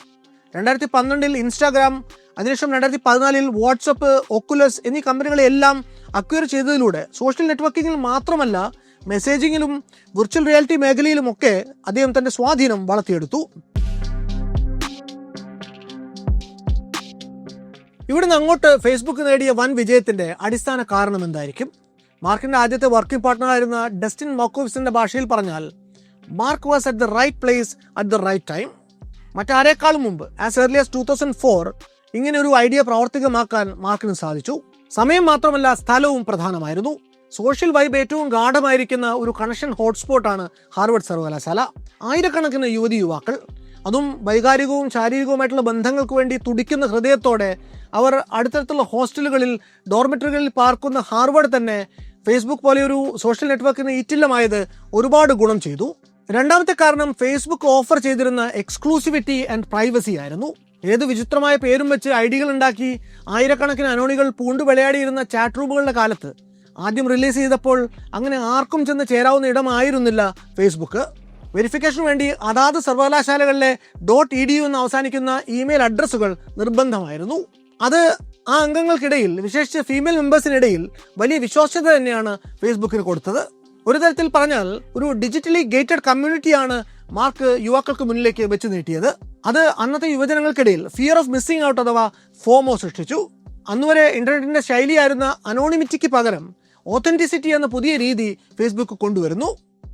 2012 ഇൻസ്റ്റാഗ്രാം, അതിനുശേഷം 2014 വാട്സപ്പ്, ഒക്കുലസ് എന്നീ കമ്പനികളെല്ലാം അക്വയർ ചെയ്തതിലൂടെ സോഷ്യൽ നെറ്റ്വർക്കിങ്ങിൽ മാത്രമല്ല മെസ്സേജിങ്ങിലും വിർച്വൽ റിയാലിറ്റി മേഖലയിലുമൊക്കെ അദ്ദേഹം തന്റെ സ്വാധീനം വളർത്തിയെടുത്തു. ഇവിടുന്ന് അങ്ങോട്ട് ഫേസ്ബുക്ക് നേടിയ വൻ വിജയത്തിന്റെ അടിസ്ഥാന കാരണം എന്തായിരിക്കും? മാർക്കിന്റെ ആദ്യത്തെ വർക്കിംഗ് പാർട്ട്ണറായിരുന്ന ഡസ്റ്റിൻ മോക്കോവിസിന്റെ ഭാഷയിൽ പറഞ്ഞാൽ, Mark was at the right place at the right time. മറ്റാരേക്കാളും മുമ്പ് ആസ് ഏർലി ആസ് 2004 ഇങ്ങനെ ഒരു ഐഡിയ പ്രാവർത്തികമാക്കാൻ മാർക്കിന് സാധിച്ചു. സമയം മാത്രമല്ല, സ്ഥലവും പ്രധാനമായിരുന്നു. സോഷ്യൽ വൈബ് ഏറ്റവും ഗാഢമായിരിക്കുന്ന ഒരു കണക്ഷൻ ഹോട്ട്സ്പോട്ടാണ് ഹാർവർഡ് സർവകലാശാല. ആയിരക്കണക്കിന് യുവതി യുവാക്കൾ, അതും വൈകാരികവും ശാരീരികവുമായിട്ടുള്ള ബന്ധങ്ങൾക്ക് വേണ്ടി തുടിക്കുന്ന ഹൃദയത്തോടെ അവർ അടുത്തടുത്തുള്ള ഹോസ്റ്റലുകളിൽ, ഡോർമെറ്ററികളിൽ പാർക്കുന്ന ഹാർവർഡ് തന്നെ ഫേസ്ബുക്ക് പോലെ ഒരു സോഷ്യൽ നെറ്റ്വർക്കിന് ഈറ്റില്ലമായത് ഒരുപാട് ഗുണം ചെയ്തു. രണ്ടാമത്തെ കാരണം ഫേസ്ബുക്ക് ഓഫർ ചെയ്തിരുന്ന എക്സ്ക്ലൂസിവിറ്റി ആൻഡ് പ്രൈവസി ആയിരുന്നു. ഏത് വിചിത്രമായ പേരും വെച്ച് ഐഡികൾ ഉണ്ടാക്കി ആയിരക്കണക്കിന് അനോണികൾ പൂണ്ടു വിളയാടിയിരുന്ന ചാറ്റ് റൂമുകളുടെ കാലത്ത് ആദ്യം റിലീസ് ചെയ്തപ്പോൾ അങ്ങനെ ആർക്കും ചെന്ന് ചേരാവുന്ന ഇടമായിരുന്നില്ല ഫേസ്ബുക്ക്. വെരിഫിക്കേഷന് വേണ്ടി അതാത് സർവകലാശാലകളിലെ .edu എന്ന് അവസാനിക്കുന്ന ഇമെയിൽ അഡ്രസ്സുകൾ നിർബന്ധമായിരുന്നു. അത് ആ അംഗങ്ങൾക്കിടയിൽ, വിശേഷിച്ച് ഫീമെയിൽ മെമ്പേഴ്സിനിടയിൽ വലിയ വിശ്വാസ്യത തന്നെയാണ് ഫേസ്ബുക്കിന് കൊടുത്തത്. ഒരു തരത്തിൽ പറഞ്ഞാൽ ഒരു ഡിജിറ്റലി ഗേറ്റഡ് കമ്മ്യൂണിറ്റിയാണ് മാർക്ക് യുവാക്കൾക്ക് മുന്നിലേക്ക് വെച്ച് നീട്ടിയത്. അത് അന്നത്തെ യുവജനങ്ങൾക്കിടയിൽ ഫിയർ ഓഫ് മിസ്സിംഗ് ഔട്ട് അഥവാ ഫോമോ സൃഷ്ടിച്ചു. അന്നുവരെ ഇന്റർനെറ്റിന്റെ ശൈലിയായിരുന്ന അനോണിമിറ്റിക്ക് പകരം ഓതന്റിസിറ്റി എന്ന പുതിയ രീതി ഫേസ്ബുക്ക് കൊണ്ടുവരുന്നു.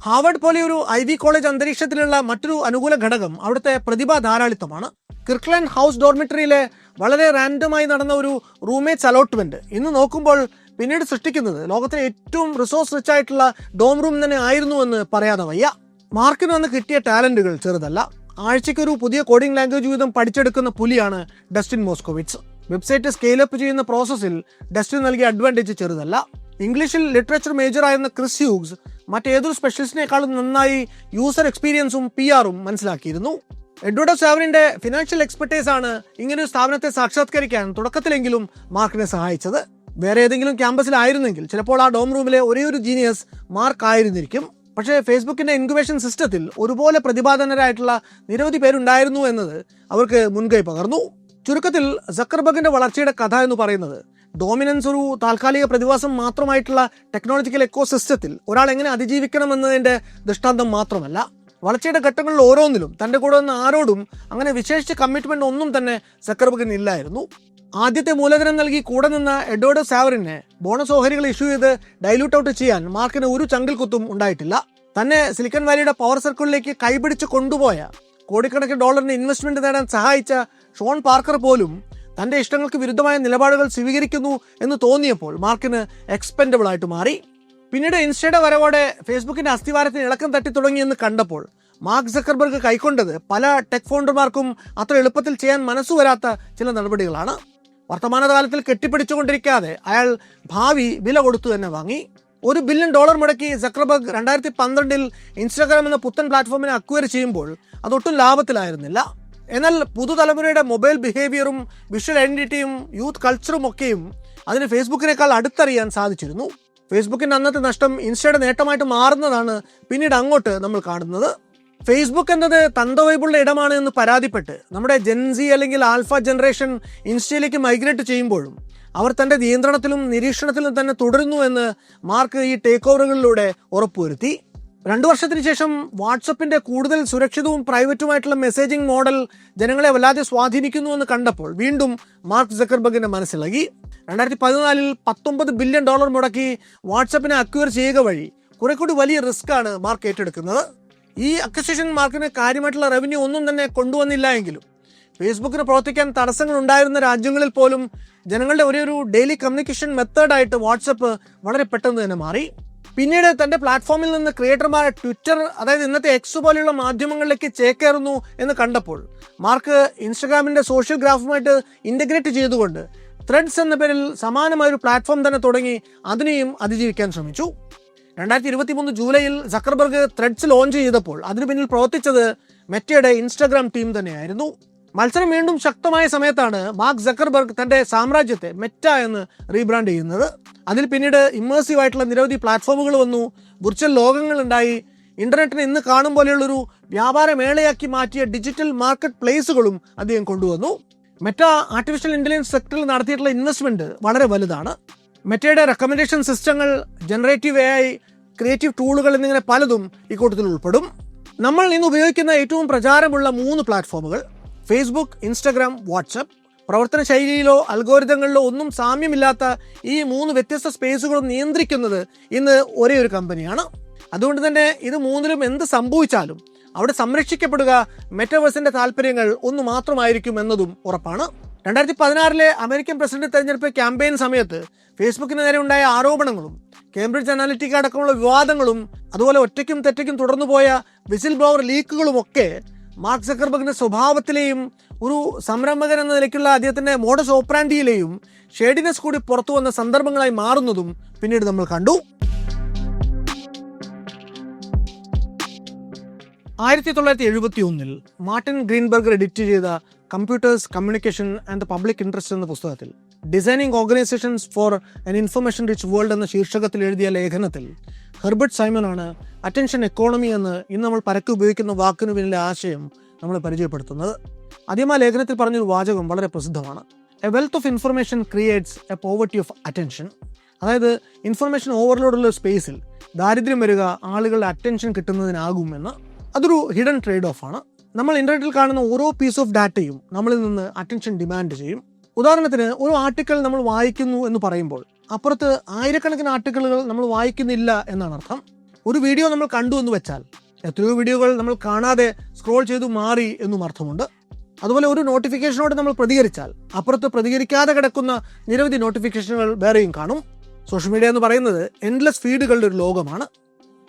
ഹാർവർഡ് പോലെ ഒരു ഐവി കോളേജ് അന്തരീക്ഷത്തിലുള്ള മറ്റൊരു അനുകൂല ഘടകം അവിടുത്തെ പ്രതിഭാ ധാരാളിത്തമാണ്. കിർക്ക്ലാൻഡ് ഹൗസ് ഡോർമെറ്ററിയിലെ വളരെ റാൻഡമായി നടന്ന ഒരു റൂംമേറ്റ്സ് അലോട്ട്മെന്റ് ഇന്ന് നോക്കുമ്പോൾ പിന്നീട് സൃഷ്ടിക്കുന്നത് ലോകത്തിലെ ഏറ്റവും റിസോഴ്സ് റിച്ച് ആയിട്ടുള്ള ഡോം റൂം തന്നെ ആയിരുന്നു എന്ന് പറയാതെ വയ്യ. മാർക്കിന് വന്ന് കിട്ടിയ ടാലന്റുകൾ ചെറുതല്ല. ആഴ്ചയ്ക്കൊരു പുതിയ കോഡിംഗ് ലാംഗ്വേജ് വീതം പഠിച്ചെടുക്കുന്ന പുലിയാണ് ഡസ്റ്റിൻ മോസ്കോവിറ്റ്സ്. വെബ്സൈറ്റ് സ്കെയിലപ്പ് ചെയ്യുന്ന പ്രോസസ്സിൽ ഡസ്റ്റിൻ നൽകിയ അഡ്വാൻറ്റേജ് ചെറുതല്ല. ഇംഗ്ലീഷിൽ ലിറ്ററേച്ചർ മേജർ ആയിരുന്ന ക്രിസ് ഹ്യൂഗ്സ് മറ്റേതൊരു സ്പെഷ്യലിസ്റ്റിനേക്കാളും നന്നായി യൂസർ എക്സ്പീരിയൻസും PR-ഉം മനസ്സിലാക്കിയിരുന്നു. എഡ്വേർഡ് സാവറിന്റെ ഫിനാൻഷ്യൽ എക്സ്പെർട്ടൈസ് ആണ് ഇങ്ങനൊരു സ്ഥാപനത്തെ സാക്ഷാത്കരിക്കാൻ തുടക്കത്തിലെങ്കിലും മാർക്കിനെ സഹായിച്ചത്. വേറെ ഏതെങ്കിലും ക്യാമ്പസിലായിരുന്നെങ്കിൽ ചിലപ്പോൾ ആ ഡോം റൂമിലെ ഒരേ ഒരു ജീനിയസ് മാർക്ക് ആയിരുന്നിരിക്കും. പക്ഷേ ഫേസ്ബുക്കിന്റെ ഇൻക്യുബേഷൻ സിസ്റ്റത്തിൽ ഒരുപോലെ പ്രതിഭാധനരായിട്ടുള്ള നിരവധി പേരുണ്ടായിരുന്നു എന്നത് അവർക്ക് മുൻകൈ പകർന്നു. ചുരുക്കത്തിൽ സക്കർബർഗിന്റെ വളർച്ചയുടെ കഥ എന്ന് പറയുന്നത് ഡോമിനൻസ് ഒരു താൽക്കാലിക പ്രതിഭാസം മാത്രമായിട്ടുള്ള ടെക്നോളജിക്കൽ എക്കോസിസ്റ്റത്തിൽ ഒരാൾ എങ്ങനെ അതിജീവിക്കണമെന്നതിന്റെ ദൃഷ്ടാന്തം മാത്രമല്ല, വളർച്ചയുടെ ഘട്ടങ്ങളിൽ ഓരോന്നിലും തന്റെ കൂടെ വന്ന ആരോടും അങ്ങനെ വിശേഷിച്ച കമ്മിറ്റ്മെന്റ് ഒന്നും തന്നെ സക്കർബർഗിന് ഇല്ലായിരുന്നു. ആദ്യത്തെ മൂലധനം നൽകി കൂടെ നിന്ന എഡ്വേർഡ് സാവറിനെ ബോണസ് ഓഹരികൾ ഇഷ്യൂ ചെയ്ത് ഡൈല്യൂട്ട് ഔട്ട് ചെയ്യാൻ മാർക്കിന് ഒരു ചങ്കിൽ കുത്തും ഉണ്ടായിട്ടില്ല. തന്നെ സിലിക്കൺ വാലിയുടെ പവർ സർക്കിളിലേക്ക് കൈപിടിച്ച് കൊണ്ടുപോയ, കോടിക്കണക്കിന് ഡോളറിന് ഇൻവെസ്റ്റ്മെന്റ് നേടാൻ സഹായിച്ച ഷോൺ പാർക്കർ പോലും തന്റെ ഇഷ്ടങ്ങൾക്ക് വിരുദ്ധമായ നിലപാടുകൾ സ്വീകരിക്കുന്നു എന്ന് തോന്നിയപ്പോൾ മാർക്കിന് എക്സ്പെൻഡബിൾ ആയിട്ട് മാറി. പിന്നീട് ഇൻസ്റ്റയുടെ വരവോടെ ഫേസ്ബുക്കിന്റെ അസ്ഥിവാരത്തിന് ഇളക്കം തട്ടി തുടങ്ങിയെന്ന് കണ്ടപ്പോൾ മാർക്ക് സക്കർബർഗ് കൈക്കൊണ്ടത് പല ടെക് ഫൗണ്ടർമാർക്കും അത്ര എളുപ്പത്തിൽ ചെയ്യാൻ മനസ്സുവരാത്ത ചില നടപടികളാണ്. വർത്തമാനകാലത്തിൽ കെട്ടിപ്പിടിച്ചുകൊണ്ടിരിക്കാതെ അയാൾ ഭാവി വില കൊടുത്തു തന്നെ വാങ്ങി. $1 ബില്യൺ മുടക്കി സക്കർബർഗ് 2012 ഇൻസ്റ്റാഗ്രാം എന്ന പുത്തൻ പ്ലാറ്റ്ഫോമിനെ അക്വയർ ചെയ്യുമ്പോൾ അതൊട്ടും ലാഭത്തിലായിരുന്നില്ല. എന്നാൽ പുതുതലമുറയുടെ മൊബൈൽ ബിഹേവിയറും വിഷ്വൽ ഐഡന്റിറ്റിയും യൂത്ത് കൾച്ചറും ഒക്കെയും അതിന് ഫേസ്ബുക്കിനേക്കാൾ അടുത്തറിയാൻ സാധിച്ചിരുന്നു. ഫേസ്ബുക്കിന്റെ അന്നത്തെ നഷ്ടം ഇൻസ്റ്റയുടെ നേട്ടമായിട്ട് മാറുന്നതാണ് പിന്നീട് അങ്ങോട്ട് നമ്മൾ കാണുന്നത്. ഫേസ്ബുക്ക് എന്നത് തന്തവൈബുള്ള ഇടമാണ് എന്ന് പരാതിപ്പെട്ട് നമ്മുടെ ജെൻസി അല്ലെങ്കിൽ ആൽഫ ജനറേഷൻ ഇൻസ്റ്റയിലേക്ക് മൈഗ്രേറ്റ് ചെയ്യുമ്പോഴും അവർ തന്റെ നിയന്ത്രണത്തിലും നിരീക്ഷണത്തിലും തന്നെ തുടരുന്നു എന്ന് മാർക്ക് ഈ ടേക്ക് ഓവറുകളിലൂടെ ഉറപ്പുവരുത്തി. 2 വർഷത്തിന് ശേഷം വാട്സപ്പിന്റെ കൂടുതൽ സുരക്ഷിതവും പ്രൈവറ്റുമായിട്ടുള്ള മെസ്സേജിംഗ് മോഡൽ ജനങ്ങളെ വല്ലാതെ സ്വാധീനിക്കുന്നു എന്ന് കണ്ടപ്പോൾ വീണ്ടും മാർക്ക് സക്കർബർഗിന്റെ മനസ്സിളകി. 2014 $19 ബില്യൺ മുടക്കി വാട്സപ്പിനെ അക്വയർ ചെയ്യുക വഴി കുറെ കൂടി വലിയ റിസ്ക് ആണ് മാർക്ക് ഏറ്റെടുക്കുന്നത്. ഈ അക്വസിഷൻ മാർക്കിന് കാര്യമായിട്ടുള്ള റവന്യൂ ഒന്നും തന്നെ കൊണ്ടുവന്നില്ല എങ്കിലും ഫേസ്ബുക്കിന് പ്രവർത്തിക്കാൻ തടസ്സങ്ങൾ ഉണ്ടായിരുന്ന രാജ്യങ്ങളിൽ പോലും ജനങ്ങളുടെ ഒരു ഡെയിലി കമ്മ്യൂണിക്കേഷൻ മെത്തേഡായിട്ട് വാട്സപ്പ് വളരെ പെട്ടെന്ന് തന്നെ മാറി. പിന്നീട് തൻ്റെ പ്ലാറ്റ്ഫോമിൽ നിന്ന് ക്രിയേറ്റർമാരെ ട്വിറ്റർ, അതായത് ഇന്നത്തെ എക്സ് പോലെയുള്ള മാധ്യമങ്ങളിലേക്ക് ചേക്കേറുന്നു എന്ന് കണ്ടപ്പോൾ മാർക്ക് ഇൻസ്റ്റഗ്രാമിൻ്റെ സോഷ്യൽ ഗ്രാഫുമായിട്ട് ഇൻ്റഗ്രേറ്റ് ചെയ്തുകൊണ്ട് ത്രെഡ്സ് എന്ന പേരിൽ സമാനമായൊരു പ്ലാറ്റ്ഫോം തന്നെ തുടങ്ങി അതിനെയും അതിജീവിക്കാൻ ശ്രമിച്ചു. 2023 ജൂലൈയിൽ സക്കർബർഗ് ത്രെഡ്സ് ലോഞ്ച് ചെയ്തപ്പോൾ അതിന് പിന്നിൽ പ്രവർത്തിച്ചത് മെറ്റയുടെ ഇൻസ്റ്റഗ്രാം ടീം തന്നെയായിരുന്നു. മത്സരം വീണ്ടും ശക്തമായ സമയത്താണ് മാർക്ക് സക്കർബർഗ് തൻ്റെ സാമ്രാജ്യത്തെ മെറ്റ എന്ന് റീബ്രാൻഡ് ചെയ്യുന്നത്. അതിൽ പിന്നീട് ഇമ്മേഴ്സീവ് ആയിട്ടുള്ള നിരവധി പ്ലാറ്റ്ഫോമുകൾ വന്നു, വിർച്വൽ ലോകങ്ങളുണ്ടായി, ഇന്റർനെറ്റിനെ ഇന്ന് കാണും പോലെയുള്ളൊരു വ്യാപാര മേളയാക്കി മാറ്റിയ ഡിജിറ്റൽ മാർക്കറ്റ് പ്ലേസുകളും അദ്ദേഹം കൊണ്ടുവന്നു. മെറ്റ ആർട്ടിഫിഷ്യൽ ഇന്റലിജൻസ് സെക്ടറിൽ നടത്തിയിട്ടുള്ള ഇൻവെസ്റ്റ്മെന്റ് വളരെ വലുതാണ്. മെറ്റയുടെ റെക്കമെൻഡേഷൻ സിസ്റ്റങ്ങൾ, ജനറേറ്റീവ് AI, ക്രിയേറ്റീവ് ടൂളുകൾ എന്നിങ്ങനെ പലതും ഇക്കൂട്ടത്തിൽ ഉൾപ്പെടും. നമ്മൾ ഇന്ന് ഉപയോഗിക്കുന്ന ഏറ്റവും പ്രചാരമുള്ള 3 പ്ലാറ്റ്ഫോമുകൾ ഫേസ്ബുക്ക്, ഇൻസ്റ്റഗ്രാം, വാട്സപ്പ്. പ്രവർത്തന ശൈലിയിലോ അൽഗോരിതങ്ങളിലോ ഒന്നും സാമ്യമില്ലാത്ത ഈ 3 വ്യത്യസ്ത സ്പേസുകളും നിയന്ത്രിക്കുന്നത് ഇന്ന് ഒരേ ഒരു കമ്പനിയാണ്. അതുകൊണ്ട് തന്നെ ഇത് 3ലും എന്ത് സംഭവിച്ചാലും അവിടെ സംരക്ഷിക്കപ്പെടുക മെറ്റവേഴ്സിന്റെ താല്പര്യങ്ങൾ ഒന്ന് മാത്രമായിരിക്കും എന്നതും ഉറപ്പാണ്. 2016 അമേരിക്കൻ പ്രസിഡന്റ് തെരഞ്ഞെടുപ്പ് ക്യാമ്പയിൻ സമയത്ത് ഫേസ്ബുക്കിന് നേരെ ഉണ്ടായ ആരോപണങ്ങളും കേംബ്രിഡ്ജ് അനാലിറ്റിക്ക അടക്കമുള്ള വിവാദങ്ങളും അതുപോലെ ഒറ്റയ്ക്കും തെറ്റയ്ക്കും തുടർന്നുപോയ വിസിൽ ബ്ലോവർ ലീക്കുകളും ഒക്കെ മാർക്ക് സക്കർബർഗിന്റെ സ്വഭാവത്തിലെയും ഒരു സംരംഭകൻ എന്ന നിലയ്ക്കുള്ള അദ്ദേഹത്തിന്റെ മോഡസ് ഓപ്പറാൻഡിയിലെയും ഷേഡിനെസ് കൂടി പുറത്തു വന്ന സന്ദർഭങ്ങളായി മാറുന്നതും പിന്നീട് നമ്മൾ കണ്ടു. 1971 മാർട്ടിൻ ഗ്രീൻബർഗർ എഡിറ്റ് ചെയ്ത computers, communication and the public interest എന്ന പുസ്തകത്തിൽ designing organisations for an information rich world എന്ന ശീർഷകത്തിൽ എഴുതിയ ലേഖനത്തിൽ ഹെർബർട്ട് സൈമനാണ് അറ്റൻഷൻ എക്കോണമി എന്ന് ഇന്ന് നമ്മൾ പരക്കെ ഉപയോഗിക്കുന്ന വാക്കിന് പിന്നിലെ ആശയം നമ്മൾ പരിചയപ്പെടുത്തുന്നത്. ആദ്യം ആ ലേഖനത്തിൽ പറഞ്ഞൊരു വാചകം വളരെ പ്രസിദ്ധമാണ്. A wealth of information creates A poverty of attention. അതായത് ഇൻഫർമേഷൻ ഓവർലോഡുള്ള സ്പേസിൽ ദാരിദ്ര്യം വരിക ആളുകളുടെ അറ്റൻഷൻ കിട്ടുന്നതിനാകുമെന്ന്. അതൊരു ഹിഡൻ ട്രേഡ് ഓഫ് ആണ്. നമ്മൾ ഇന്റർനെറ്റിൽ കാണുന്ന ഓരോ പീസ് ഓഫ് ഡാറ്റയും നമ്മളിൽ നിന്ന് അറ്റൻഷൻ ഡിമാൻഡ് ചെയ്യും. ഉദാഹരണത്തിന് ഒരു ആർട്ടിക്കിൾ നമ്മൾ വായിക്കുന്നു എന്ന് പറയുമ്പോൾ അപ്പുറത്ത് ആയിരക്കണക്കിന് ആർട്ടിക്കിളുകൾ നമ്മൾ വായിക്കുന്നില്ല എന്നാണ് അർത്ഥം. ഒരു വീഡിയോ നമ്മൾ കണ്ടു എന്ന് വെച്ചാൽ എത്രയോ വീഡിയോകൾ നമ്മൾ കാണാതെ സ്ക്രോൾ ചെയ്തു മാറി എന്നും അർത്ഥമുണ്ട്. അതുപോലെ ഒരു നോട്ടിഫിക്കേഷനോട് നമ്മൾ പ്രതികരിച്ചാൽ അപ്പുറത്ത് പ്രതികരിക്കാതെ കിടക്കുന്ന നിരവധി നോട്ടിഫിക്കേഷനുകൾ വേറെയും കാണും. സോഷ്യൽ മീഡിയ എന്ന് പറയുന്നത് എൻഡ്ലെസ് ഫീഡുകളുടെ ഒരു ലോകമാണ്.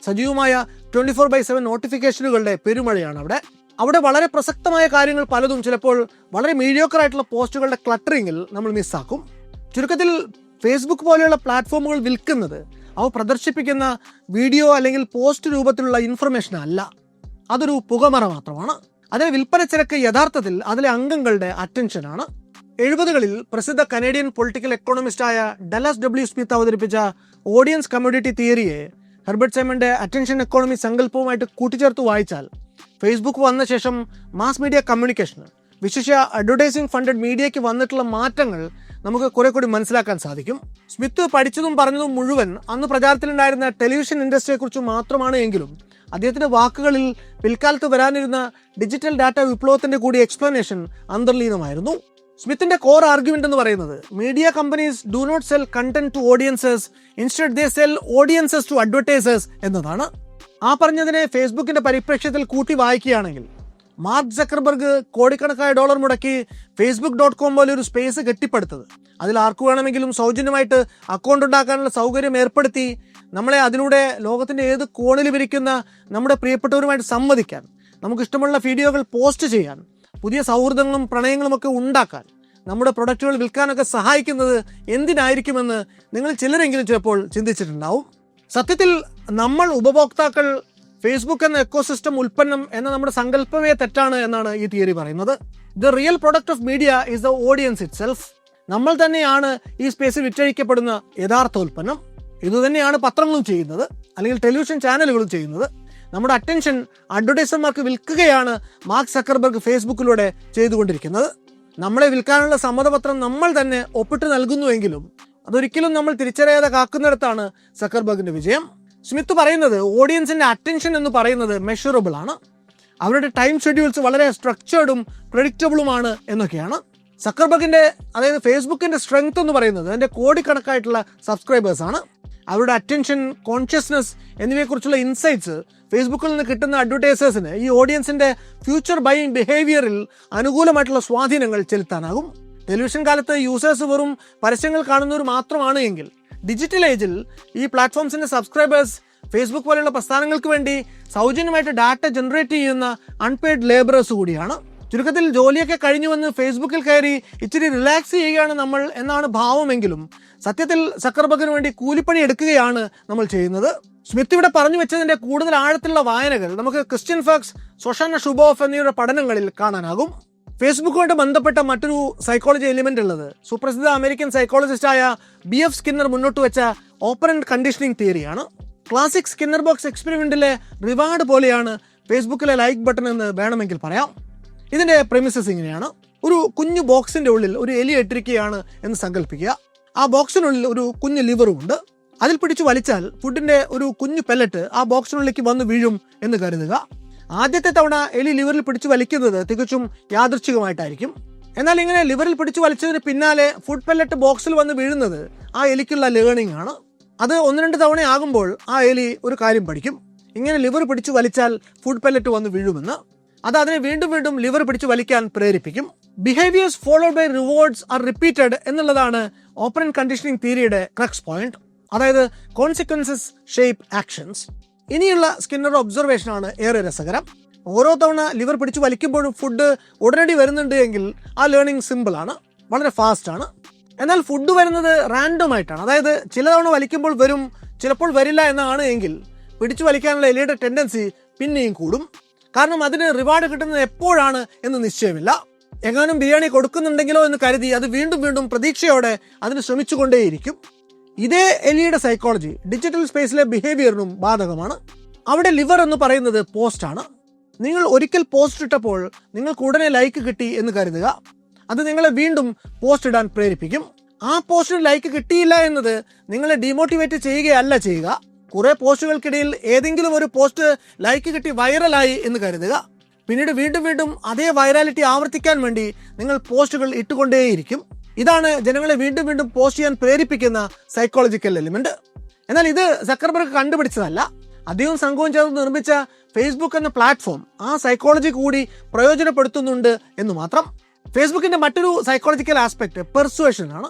സജീവമായ 24/7 നോട്ടിഫിക്കേഷനുകളുടെ പെരുമഴയാണ് അവിടെ വളരെ പ്രസക്തമായ കാര്യങ്ങൾ പലതും ചിലപ്പോൾ വളരെ മീഡിയോക്കർ ആയിട്ടുള്ള പോസ്റ്റുകളുടെ ക്ലട്ടറിങ്ങിൽ നമ്മൾ മിസ്സാക്കും. ചുരുക്കത്തിൽ ഫേസ്ബുക്ക് പോലെയുള്ള പ്ലാറ്റ്ഫോമുകൾ വിൽക്കുന്നത് അവ പ്രദർശിപ്പിക്കുന്ന വീഡിയോ അല്ലെങ്കിൽ പോസ്റ്റ് രൂപത്തിലുള്ള ഇൻഫർമേഷൻ അല്ല, അതൊരു പുകമറ മാത്രമാണ്. അതിലെ വിൽപ്പന ചരക്ക് യഥാർത്ഥത്തിൽ അതിലെ അംഗങ്ങളുടെ അറ്റൻഷനാണ്. 70കളിൽ പ്രസിദ്ധ കനേഡിയൻ പൊളിറ്റിക്കൽ എക്കോണമിസ്റ്റായ ഡലസ് W. സ്മിത്ത് അവതരിപ്പിച്ച ഓഡിയൻസ് കമ്മ്യൂണിറ്റി തിയറിയെ ഹെർബർട്ട് സൈമന്റെ അറ്റൻഷൻ എക്കോണമി സങ്കല്പവുമായിട്ട് കൂട്ടിച്ചേർത്ത് വായിച്ചാൽ ഫേസ്ബുക്ക് വന്ന ശേഷം മാസ് മീഡിയ കമ്മ്യൂണിക്കേഷന്, വിശേഷ അഡ്വർടൈസിംഗ് ഫണ്ടഡ് മീഡിയയ്ക്ക് വന്നിട്ടുള്ള മാറ്റങ്ങൾ നമുക്ക് കുറെ കൂടി മനസ്സിലാക്കാൻ സാധിക്കും. സ്മിത്ത് പഠിച്ചതും പറഞ്ഞതും മുഴുവൻ അന്ന് പ്രചാരത്തിലുണ്ടായിരുന്ന ടെലിവിഷൻ ഇൻഡസ്ട്രിയെക്കുറിച്ച് മാത്രമാണ് എങ്കിലും അദ്ദേഹത്തിന്റെ വാക്കുകളിൽ പിൽക്കാലത്ത് വരാനിരുന്ന ഡിജിറ്റൽ ഡാറ്റ വിപ്ലവത്തിന്റെ കൂടി എക്സ്പ്ലനേഷൻ അന്തർലീനമായിരുന്നു. സ്മിത്തിന്റെ കോർ ആർഗ്യുമെന്റ് എന്ന് പറയുന്നത് media companies do not sell content to audiences, instead they sell audiences to advertisers എന്നതാണ്. ആ പറഞ്ഞതിനെ ഫേസ്ബുക്കിന്റെ പരിപ്രേക്ഷ്യത്തിൽ കൂട്ടി വായിക്കുകയാണെങ്കിൽ മാർക്ക് സക്കർബർഗ് കോടിക്കണക്കായ ഡോളർ മുടക്കി Facebook.com പോലെ ഒരു സ്പേസ് കെട്ടിപ്പടുത്തത്, അതിൽ ആർക്കു വേണമെങ്കിലും സൗജന്യമായിട്ട് അക്കൗണ്ട് ഉണ്ടാക്കാനുള്ള സൗകര്യം ഏർപ്പെടുത്തി നമ്മളെ അതിലൂടെ ലോകത്തിന്റെ ഏത് കോണിലും ഇരിക്കുന്ന നമ്മുടെ പ്രിയപ്പെട്ടവരുമായിട്ട് സംവദിക്കാൻ, നമുക്കിഷ്ടമുള്ള വീഡിയോകൾ പോസ്റ്റ് ചെയ്യാൻ, പുതിയ സൗഹൃദങ്ങളും പ്രണയങ്ങളും ഒക്കെ ഉണ്ടാക്കാൻ, നമ്മുടെ പ്രൊഡക്റ്റുകൾ വിൽക്കാനൊക്കെ സഹായിക്കുന്നത് എന്തിനായിരിക്കുമെന്ന് നിങ്ങൾ ചിലരെങ്കിലും ചിലപ്പോൾ ചിന്തിച്ചിട്ടുണ്ടാവും. സത്യത്തിൽ നമ്മൾ ഉപഭോക്താക്കൾ ഫേസ്ബുക്ക് എന്ന എക്കോസിസ്റ്റം ഉൽപ്പന്നം എന്ന നമ്മുടെ സങ്കല്പമേ തെറ്റാണ് എന്നാണ് ഈ തിയറി പറയുന്നത്. The real product of media is the audience it self. നമ്മൾ തന്നെയാണ് ഈ സ്പേസിൽ വിറ്റഴിക്കപ്പെടുന്ന യഥാർത്ഥ ഉൽപ്പന്നം. ഇതുതന്നെയാണ് പത്രങ്ങളും ചെയ്യുന്നത്, അല്ലെങ്കിൽ ടെലിവിഷൻ ചാനലുകളും ചെയ്യുന്നത്. നമ്മുടെ അറ്റൻഷൻ അഡ്വർടൈസർമാർക്ക് വിൽക്കുകയാണ് മാർക്ക് സക്കർബർഗ് ഫേസ്ബുക്കിലൂടെ ചെയ്തുകൊണ്ടിരിക്കുന്നത്. നമ്മളെ വിൽക്കാനുള്ള സമ്മതപത്രം നമ്മൾ തന്നെ ഒപ്പിട്ട് നൽകുന്നുവെങ്കിലും അതൊരിക്കലും നമ്മൾ തിരിച്ചറിയാതെ കാക്കുന്നിടത്താണ് സക്കർബർഗിന്റെ വിജയം. സ്മിത്ത് പറയുന്നത് ഓഡിയൻസിന്റെ അറ്റൻഷൻ എന്ന് പറയുന്നത് മെഷറബിൾ ആണ്, അവരുടെ ടൈം ഷെഡ്യൂൾസ് വളരെ സ്ട്രക്ചേർഡും പ്രെഡിക്റ്റബിളുമാണ് എന്നൊക്കെയാണ്. സക്കർബർഗിന്റെ, അതായത് ഫേസ്ബുക്കിന്റെ സ്ട്രെങ്ത് എന്ന് പറയുന്നത് അതിന്റെ കോടിക്കണക്കായിട്ടുള്ള സബ്സ്ക്രൈബേഴ്സ് ആണ്. അവരുടെ അറ്റൻഷൻ, കോൺഷ്യസ്നസ് എന്നിവയെക്കുറിച്ചുള്ള ഇൻസൈറ്റ്സ് ഫേസ്ബുക്കിൽ നിന്ന് കിട്ടുന്ന അഡ്വർടൈസേഴ്സിന് ഈ ഓഡിയൻസിന്റെ ഫ്യൂച്ചർ ബൈയിങ് ബിഹേവിയറിൽ അനുകൂലമായിട്ടുള്ള സ്വാധീനങ്ങൾ ചെലുത്താനാകും. ടെലിവിഷൻ കാലത്ത് യൂസേഴ്സ് വെറും പരസ്യങ്ങൾ കാണുന്നവർ മാത്രമാണ് എങ്കിൽ ഡിജിറ്റൽ ഏജിൽ ഈ പ്ലാറ്റ്ഫോംസിന്റെ സബ്സ്ക്രൈബേഴ്സ് ഫേസ്ബുക്ക് പോലെയുള്ള പ്രസ്ഥാനങ്ങൾക്ക് വേണ്ടി സൗജന്യമായിട്ട് ഡാറ്റ ജനറേറ്റ് ചെയ്യുന്ന അൺപെയ്ഡ് ലേബറേഴ്സ് കൂടിയാണ്. ചുരുക്കത്തിൽ ജോലിയൊക്കെ കഴിഞ്ഞു വന്ന് ഫേസ്ബുക്കിൽ കയറി ഇച്ചിരി റിലാക്സ് ചെയ്യുകയാണ് നമ്മൾ എന്നാണ് ഭാവമെങ്കിലും സത്യത്തിൽ സക്കർബർഗിന് വേണ്ടി കൂലിപ്പണി എടുക്കുകയാണ് നമ്മൾ ചെയ്യുന്നത്. സ്മിത്ത് ഇവിടെ പറഞ്ഞു വെച്ചതിന്റെ കൂടുതൽ ആഴത്തിലുള്ള വായനകൾ നമുക്ക് ക്രിസ്ത്യൻ ഫാക്സ്, സൊഷാന ഷുബോഫ് എന്നിവരുടെ പഠനങ്ങളിൽ കാണാനാകും. ഫേസ്ബുക്കുമായിട്ട് ബന്ധപ്പെട്ട മറ്റൊരു സൈക്കോളജി എലിമെന്റ് ഉള്ളത് സുപ്രസിദ്ധ അമേരിക്കൻ സൈക്കോളജിസ്റ്റായ BF സ്കിന്നർ മുന്നോട്ട് വെച്ച ഓപ്പറന്റ് കണ്ടീഷനിങ് തിയറിയാണ്. ക്ലാസിക് സ്കിന്നർ ബോക്സ് എക്സ്പെരിമെന്റിലെ റിവാർഡ് പോലെയാണ് ഫേസ്ബുക്കിലെ ലൈക്ക് ബട്ടൺ എന്ന് വേണമെങ്കിൽ പറയാം. ഇതിന്റെ പ്രെമിസസ് ഇങ്ങനെയാണ്: ഒരു കുഞ്ഞു ബോക്സിന്റെ ഉള്ളിൽ ഒരു എലി ഇട്ടിരിക്കുകയാണ് എന്ന് സങ്കല്പിക്കുക. ആ ബോക്സിനുള്ളിൽ ഒരു കുഞ്ഞു ലിവറും ഉണ്ട്. അതിൽ പിടിച്ചു വലിച്ചാൽ ഫുഡിന്റെ ഒരു കുഞ്ഞു പെല്ലറ്റ് ആ ബോക്സിനുള്ളിലേക്ക് വന്ന് വീഴും എന്ന് കരുതുക. ആദ്യത്തെ തവണ എലി ലിവറിൽ പിടിച്ചു വലിക്കുന്നത് തികച്ചും യാദൃച്ഛികമായിട്ടായിരിക്കും. എന്നാൽ ഇങ്ങനെ ലിവറിൽ പിടിച്ചു വലിച്ചതിന് പിന്നാലെ ഫുഡ് പെല്ലറ്റ് ബോക്സിൽ വന്ന് വീഴുന്നത് ആ എലിക്കുള്ള ലേണിംഗ് ആണ്. അത് 1-2 തവണ ആകുമ്പോൾ ആ എലി ഒരു കാര്യം പഠിക്കും: ഇങ്ങനെ ലിവർ പിടിച്ചു വലിച്ചാൽ ഫുഡ് പെല്ലറ്റ് വന്ന് വീഴുമെന്ന്. അത് അതിനെ വീണ്ടും വീണ്ടും ലിവർ പിടിച്ചു വലിക്കാൻ പ്രേരിപ്പിക്കും. Behaviours followed by rewards are repeated എന്നുള്ളതാണ് ഓപ്പറന്റ് കണ്ടീഷനിങ് തിയറിയുടെ ക്രക്സ് പോയിന്റ്. അതായത് കോൺസിക്വൻസസ് ഷേപ്പ് ആക്ഷൻസ്. ഇനിയുള്ള സ്കിന്നറുടെ ഒബ്സർവേഷനാണ് ഏറെ രസകരം. ഓരോ തവണ ലിവർ പിടിച്ചു വലിക്കുമ്പോഴും ഫുഡ് ഉടനടി വരുന്നുണ്ട് എങ്കിൽ ആ ലേണിംഗ് സിമ്പിൾ ആണ്, വളരെ ഫാസ്റ്റ് ആണ്. എന്നാൽ ഫുഡ് വരുന്നത് റാൻഡം ആയിട്ടാണ്. അതായത് ചില തവണ വലിക്കുമ്പോൾ വരും, ചിലപ്പോൾ വരില്ല എന്നാണ് എങ്കിൽ പിടിച്ചു വലിക്കാനുള്ള എലിയുടെ ടെൻഡൻസി പിന്നെയും കൂടും. കാരണം അതിന് റിവാർഡ് കിട്ടുന്നത് എപ്പോഴാണ് എന്ന് നിശ്ചയമില്ല. എങ്ങാനും ബിരിയാണി കൊടുക്കുന്നുണ്ടെങ്കിലോ എന്ന് കരുതി അത് വീണ്ടും വീണ്ടും പ്രതീക്ഷയോടെ അതിന് ശ്രമിച്ചുകൊണ്ടേയിരിക്കും. ഇതേ എലിയുടെ സൈക്കോളജി ഡിജിറ്റൽ സ്പേസിലെ ബിഹേവിയറിനും ബാധകമാണ്. അവിടെ ലിവർ എന്ന് പറയുന്നത് പോസ്റ്റ് ആണ്. നിങ്ങൾ ഒരിക്കൽ പോസ്റ്റ് ഇട്ടപ്പോൾ നിങ്ങൾക്ക് ഉടനെ ലൈക്ക് കിട്ടി എന്ന് കരുതുക. അത് നിങ്ങളെ വീണ്ടും പോസ്റ്റ് ഇടാൻ പ്രേരിപ്പിക്കും. ആ പോസ്റ്റിന് ലൈക്ക് കിട്ടിയില്ല എന്നത് നിങ്ങളെ ഡീമോട്ടിവേറ്റ് ചെയ്യുകയല്ല ചെയ്യുക. കുറെ പോസ്റ്റുകൾക്കിടയിൽ ഏതെങ്കിലും ഒരു പോസ്റ്റ് ലൈക്ക് കിട്ടി വൈറലായി എന്ന് കരുതുക. പിന്നീട് വീണ്ടും വീണ്ടും അതേ വൈറാലിറ്റി ആവർത്തിക്കാൻ വേണ്ടി നിങ്ങൾ പോസ്റ്റുകൾ ഇട്ടുകൊണ്ടേയിരിക്കും. ഇതാണ് ജനങ്ങളെ വീണ്ടും വീണ്ടും പോസ്റ്റ് ചെയ്യാൻ പ്രേരിപ്പിക്കുന്ന സൈക്കോളജിക്കൽ എലിമെന്റ്. എന്നാൽ ഇത് സക്കർബർഗ് കണ്ടുപിടിച്ചതല്ല. അദ്ദേഹം സംഘവും ചേർന്ന് നിർമ്മിച്ച ഫേസ്ബുക്ക് എന്ന പ്ലാറ്റ്ഫോം ആ സൈക്കോളജി കൂടി പ്രയോജനപ്പെടുത്തുന്നുണ്ട് എന്ന് മാത്രം. ഫേസ്ബുക്കിന്റെ മറ്റൊരു സൈക്കോളജിക്കൽ ആസ്പെക്ട് പെർസുവേഷൻ ആണ്.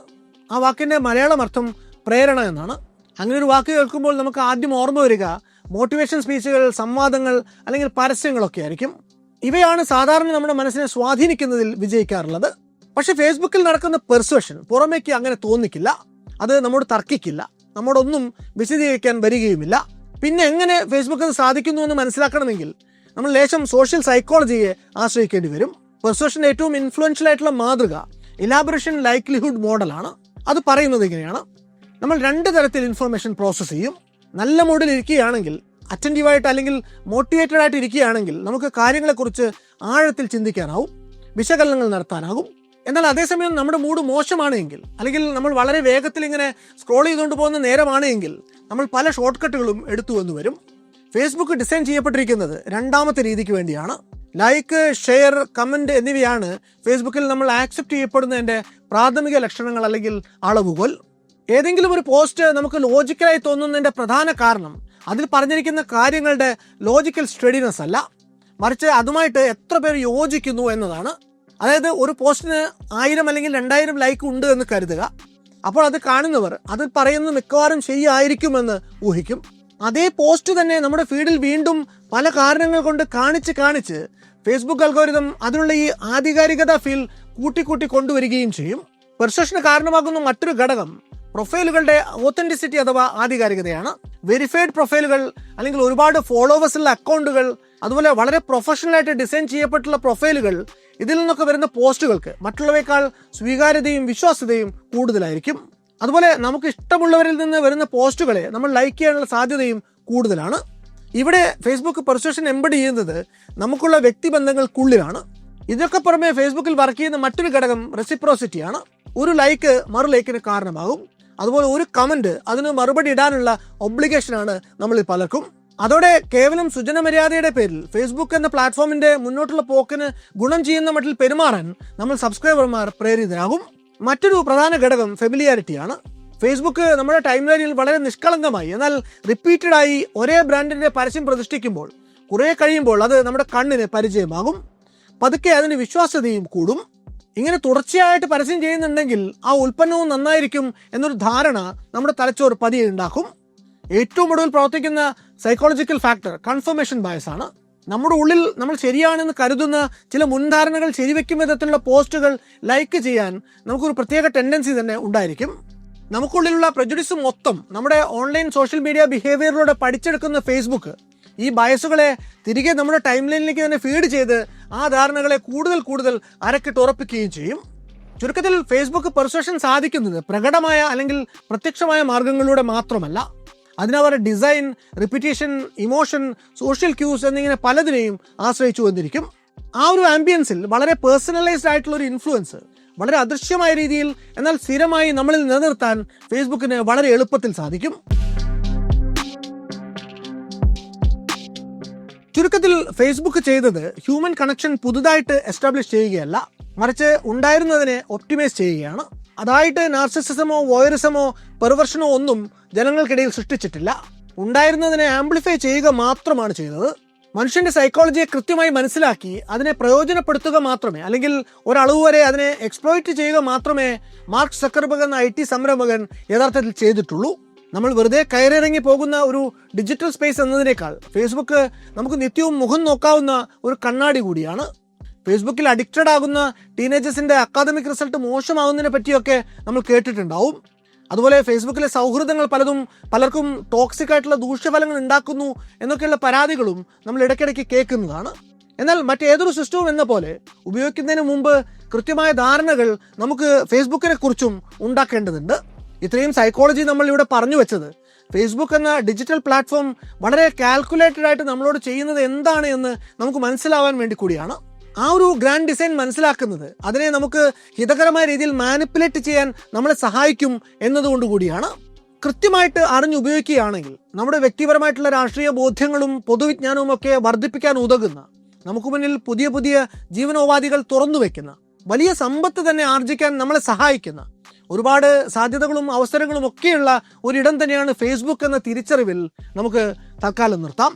ആ വാക്കിന്റെ മലയാളം അർത്ഥം പ്രേരണ എന്നാണ്. അങ്ങനെ ഒരു വാക്ക് കേൾക്കുമ്പോൾ നമുക്ക് ആദ്യം ഓർമ്മ വരിക മോട്ടിവേഷൻ സ്പീച്ചുകൾ, സംവാദങ്ങൾ അല്ലെങ്കിൽ പരസ്യങ്ങളൊക്കെ ആയിരിക്കും. ഇവയാണ് സാധാരണ നമ്മുടെ മനസ്സിനെ സ്വാധീനിക്കുന്നതിൽ വിജയിക്കാറുള്ളത്. പക്ഷെ ഫേസ്ബുക്കിൽ നടക്കുന്ന പെർസുവേഷൻ പുറമേക്ക് അങ്ങനെ തോന്നിക്കില്ല. അത് നമ്മോട് തർക്കിക്കില്ല, നമ്മോടൊന്നും വിശദീകരിക്കാൻ വരികയുമില്ല. പിന്നെ എങ്ങനെ ഫേസ്ബുക്ക് അത് സാധിക്കുന്നു എന്ന് മനസ്സിലാക്കണമെങ്കിൽ നമ്മൾ ലേശം സോഷ്യൽ സൈക്കോളജിയെ ആശ്രയിക്കേണ്ടി വരും. പെർസുവേഷൻ്റെ ഏറ്റവും ഇൻഫ്ലുവൻഷ്യൽ ആയിട്ടുള്ള മാതൃക ഇലാബറേഷൻ ലൈക്ലിഹുഡ് മോഡലാണ്. അത് പറയുന്നത് ഇങ്ങനെയാണ്: നമ്മൾ 2 തരത്തിൽ ഇൻഫർമേഷൻ പ്രോസസ്സ് ചെയ്യും. നല്ല മൂഡിൽ ഇരിക്കുകയാണെങ്കിൽ, അറ്റൻറ്റീവായിട്ട് അല്ലെങ്കിൽ മോട്ടിവേറ്റഡ് ആയിട്ട് ഇരിക്കുകയാണെങ്കിൽ നമുക്ക് കാര്യങ്ങളെക്കുറിച്ച് ആഴത്തിൽ ചിന്തിക്കാനാവും, വിശകലനങ്ങൾ നടത്താനാകും. എന്നാൽ അതേസമയം നമ്മുടെ മൂഡ് മോശമാണെങ്കിൽ, അല്ലെങ്കിൽ നമ്മൾ വളരെ വേഗത്തിൽ ഇങ്ങനെ സ്ക്രോൾ ചെയ്തുകൊണ്ട് പോകുന്ന നേരമാണെങ്കിൽ നമ്മൾ പല ഷോർട്ട് കട്ടുകളും എടുത്തു എന്ന് വരും. ഫേസ്ബുക്ക് ഡിസൈൻ ചെയ്യപ്പെട്ടിരിക്കുന്നത് രണ്ടാമത്തെ രീതിക്ക് വേണ്ടിയാണ്. ലൈക്ക്, ഷെയർ, കമൻറ്റ് എന്നിവയാണ് ഫേസ്ബുക്കിൽ നമ്മൾ ആക്സെപ്റ്റ് ചെയ്യപ്പെടുന്നതിൻ്റെ പ്രാഥമിക ലക്ഷണങ്ങൾ അല്ലെങ്കിൽ അളവുകോൽ. ഏതെങ്കിലും ഒരു പോസ്റ്റ് നമുക്ക് ലോജിക്കലായി തോന്നുന്നതിൻ്റെ പ്രധാന കാരണം അതിൽ പറഞ്ഞിരിക്കുന്ന കാര്യങ്ങളുടെ ലോജിക്കൽ സ്റ്റഡിനെസ് അല്ല, മറിച്ച് അതുമായിട്ട് എത്ര പേർ യോജിക്കുന്നു എന്നതാണ്. അതായത് ഒരു പോസ്റ്റിന് 1000 അല്ലെങ്കിൽ 2000 ലൈക്ക് ഉണ്ട് എന്ന് കരുതുക. അപ്പോൾ അത് കാണുന്നവർ അതിൽ പറയുന്നത് മിക്കവാറും ശരിയായിരിക്കുമെന്ന് ഊഹിക്കും. അതേ പോസ്റ്റ് തന്നെ നമ്മുടെ ഫീഡിൽ വീണ്ടും പല കാരണങ്ങൾ കൊണ്ട് കാണിച്ച് ഫേസ്ബുക്ക് അൽഗോരിതം അതിനുള്ള ഈ ആധികാരികത ഫീൽ കൂട്ടിക്കൂട്ടി കൊണ്ടുവരികയും ചെയ്യും. പെർസെപ്ഷന് കാരണമാകുന്ന മറ്റൊരു ഘടകം പ്രൊഫൈലുകളുടെ ഓത്തന്റിസിറ്റി അഥവാ ആധികാരികതയാണ്. വെരിഫൈഡ് പ്രൊഫൈലുകൾ അല്ലെങ്കിൽ ഒരുപാട് ഫോളോവേഴ്സുള്ള അക്കൗണ്ടുകൾ, അതുപോലെ വളരെ പ്രൊഫഷണലായിട്ട് ഡിസൈൻ ചെയ്യപ്പെട്ടുള്ള പ്രൊഫൈലുകൾ, ഇതിൽ നിന്നൊക്കെ വരുന്ന പോസ്റ്റുകൾക്ക് മറ്റുള്ളവയേക്കാൾ സ്വീകാര്യതയും വിശ്വാസ്യതയും കൂടുതലായിരിക്കും. അതുപോലെ നമുക്ക് ഇഷ്ടമുള്ളവരിൽ നിന്ന് വരുന്ന പോസ്റ്റുകളെ നമ്മൾ ലൈക്ക് ചെയ്യാനുള്ള സാധ്യതയും കൂടുതലാണ്. ഇവിടെ ഫേസ്ബുക്ക് പെർസുവേഷൻ എംബഡ് ചെയ്യുന്നത് നമുക്കുള്ള വ്യക്തിബന്ധങ്ങൾക്കുള്ളിലാണ്. ഇതൊക്കെ പുറമെ ഫേസ്ബുക്കിൽ വർക്ക് ചെയ്യുന്ന മറ്റൊരു ഘടകം റെസിപ്രോസിറ്റിയാണ്. ഒരു ലൈക്ക് മറു ലൈക്കിന് കാരണമാകും. അതുപോലെ ഒരു കമന്റ് അതിന് മറുപടി ഇടാനുള്ള ഒബ്ലിഗേഷനാണ് നമ്മളിൽ പലർക്കും. അതോടെ കേവലം സുജനമര്യാദയുടെ പേരിൽ ഫേസ്ബുക്ക് എന്ന പ്ലാറ്റ്ഫോമിന്റെ മുന്നോട്ടുള്ള പോക്കിന് ഗുണം ചെയ്യുന്ന മട്ടിൽ പെരുമാറാൻ നമ്മൾ സബ്സ്ക്രൈബർമാർ പ്രേരിതരാകും. മറ്റൊരു പ്രധാന ഘടകം ഫെമിലിയാരിറ്റിയാണ്. ഫേസ്ബുക്ക് നമ്മുടെ ടൈം ലൈനിൽ വളരെ നിഷ്കളങ്കമായി എന്നാൽ റിപ്പീറ്റഡായി ഒരേ ബ്രാൻഡിൻ്റെ പരസ്യം പ്രതിഷ്ഠിക്കുമ്പോൾ കുറേ കഴിയുമ്പോൾ അത് നമ്മുടെ കണ്ണിന് പരിചയമാകും. പതുക്കെ അതിന് വിശ്വാസ്യതയും കൂടും. ഇങ്ങനെ തുടർച്ചയായിട്ട് പരസ്യം ചെയ്യുന്നുണ്ടെങ്കിൽ ആ ഉൽപ്പന്നവും നന്നായിരിക്കും എന്നൊരു ധാരണ നമ്മുടെ തലച്ചോറ് പതിയെ ഉണ്ടാക്കും. ഏറ്റവും ഒടുവിൽ പ്രവർത്തിക്കുന്ന സൈക്കോളജിക്കൽ ഫാക്ടർ കൺഫർമേഷൻ ബയസ് ആണ്. നമ്മുടെ ഉള്ളിൽ നമ്മൾ ശരിയാണെന്ന് കരുതുന്ന ചില മുൻധാരണകൾ ശരിവെക്കും വിധത്തിലുള്ള പോസ്റ്റുകൾ ലൈക്ക് ചെയ്യാൻ നമുക്കൊരു പ്രത്യേക ടെൻഡൻസി തന്നെ ഉണ്ടായിരിക്കും. നമുക്കുള്ളിലുള്ള പ്രജുഡിസ് മൊത്തം നമ്മുടെ ഓൺലൈൻ സോഷ്യൽ മീഡിയ ബിഹേവിയറിലൂടെ പഠിച്ചെടുക്കുന്ന ഫേസ്ബുക്ക് ഈ ബയസുകളെ തിരികെ നമ്മുടെ ടൈം ലൈനിലേക്ക് തന്നെ ഫീഡ് ചെയ്ത് ആ ധാരണകളെ കൂടുതൽ അരക്കിട്ട് ഉറപ്പിക്കുകയും ചെയ്യും. ചുരുക്കത്തിൽ ഫേസ്ബുക്ക് പെർസുവേഷൻ സാധിക്കുന്നത് പ്രകടമായ അല്ലെങ്കിൽ പ്രത്യക്ഷമായ മാർഗങ്ങളിലൂടെ മാത്രമല്ല. അതിനവർ design, repetition, emotion, social cues എന്നിങ്ങനെ പലതിനെയും ആശ്രയിച്ചു വന്നിരിക്കും. ആ ഒരു ആംബിയൻസിൽ വളരെ പേഴ്സണലൈസ്ഡ് ആയിട്ടുള്ള ഒരു ഇൻഫ്ലുവൻസ് വളരെ അദൃശ്യമായ രീതിയിൽ എന്നാൽ സ്ഥിരമായി നമ്മളിൽ നിലനിർത്താൻ ഫേസ്ബുക്കിന് വളരെ എളുപ്പത്തിൽ സാധിക്കും. ചുരുക്കത്തിൽ ഫേസ്ബുക്ക് ചെയ്തത് ഹ്യൂമൻ കണക്ഷൻ പുതുതായിട്ട് എസ്റ്റാബ്ലിഷ് ചെയ്യുകയല്ല, മറിച്ച് ഉണ്ടായിരുന്നതിനെ ഒപ്റ്റിമൈസ് ചെയ്യുകയാണ്. അതായിട്ട് നാർസിസിസമോ വോയറിസമോ പെർവർഷനോ ഒന്നും ജനങ്ങൾക്കിടയിൽ സൃഷ്ടിച്ചിട്ടില്ല. ഉണ്ടായിരുന്നതിനെ ആംപ്ലിഫൈ ചെയ്യുക മാത്രമാണ് ചെയ്തത്. മനുഷ്യന്റെ സൈക്കോളജിയെ കൃത്യമായി മനസ്സിലാക്കി അതിനെ പ്രയോജനപ്പെടുത്തുക മാത്രമേ, അല്ലെങ്കിൽ ഒരളവ് വരെ അതിനെ എക്സ്പ്ലോയിറ്റ് ചെയ്യുക മാത്രമേ മാർക്ക് സക്കർബർഗ് എന്ന IT സംരംഭകൻ യഥാർത്ഥത്തിൽ ചെയ്തിട്ടുള്ളൂ. നമ്മൾ വെറുതെ കയറിയിറങ്ങി പോകുന്ന ഒരു ഡിജിറ്റൽ സ്പേസ് എന്നതിനേക്കാൾ ഫേസ്ബുക്ക് നമുക്ക് നിത്യവും മുഖം നോക്കാവുന്ന ഒരു കണ്ണാടി കൂടിയാണ്. ഫേസ്ബുക്കിൽ അഡിക്റ്റഡ് ആകുന്ന ടീനേജേഴ്സിൻ്റെ അക്കാദമിക് റിസൾട്ട് മോശമാകുന്നതിനെ പറ്റിയൊക്കെ നമ്മൾ കേട്ടിട്ടുണ്ടാവും. അതുപോലെ ഫേസ്ബുക്കിലെ സൗഹൃദങ്ങൾ പലർക്കും ടോക്സിക് ആയിട്ടുള്ള ദൂഷ്യഫലങ്ങൾ ഉണ്ടാക്കുന്നു എന്നൊക്കെയുള്ള പരാതികളും നമ്മൾ ഇടയ്ക്കിടയ്ക്ക് കേൾക്കുന്നതാണ്. എന്നാൽ മറ്റേതൊരു സിസ്റ്റവും എന്ന പോലെ ഉപയോഗിക്കുന്നതിന് മുമ്പ് കൃത്യമായ ധാരണകൾ നമുക്ക് ഫേസ്ബുക്കിനെ കുറിച്ചും ഉണ്ടാക്കേണ്ടതുണ്ട്. ഇത്രയും സൈക്കോളജി നമ്മൾ ഇവിടെ പറഞ്ഞു വെച്ചത് ഫേസ്ബുക്ക് എന്ന ഡിജിറ്റൽ പ്ലാറ്റ്ഫോം വളരെ കാൽക്കുലേറ്റഡ് ആയിട്ട് നമ്മളോട് ചെയ്യുന്നത് എന്താണ് എന്ന് നമുക്ക് മനസ്സിലാവാൻ വേണ്ടി കൂടിയാണ്. ആ ഒരു ഗ്രാൻഡ് ഡിസൈൻ മനസ്സിലാക്കുന്നത് അതിനെ നമുക്ക് ഹിതകരമായ രീതിയിൽ മാനിപ്പുലേറ്റ് ചെയ്യാൻ നമ്മളെ സഹായിക്കും എന്നതുകൊണ്ട് കൂടിയാണ്. കൃത്യമായിട്ട് അറിഞ്ഞുപയോഗിക്കുകയാണെങ്കിൽ നമ്മുടെ വ്യക്തിപരമായിട്ടുള്ള രാഷ്ട്രീയ ബോധ്യങ്ങളും പൊതുവിജ്ഞാനവും ഒക്കെ വർദ്ധിപ്പിക്കാൻ ഉതകുന്ന, നമുക്ക് മുന്നിൽ പുതിയ ജീവനോപാധികൾ തുറന്നു വയ്ക്കുന്ന, വലിയ സമ്പത്ത് തന്നെ ആർജിക്കാൻ നമ്മളെ സഹായിക്കുന്ന ഒരുപാട് സാധ്യതകളും അവസരങ്ങളും ഒക്കെയുള്ള ഒരിടം തന്നെയാണ് ഫേസ്ബുക്ക് എന്ന തിരിച്ചറിവിൽ നമുക്ക് തൽക്കാലം നിർത്താം.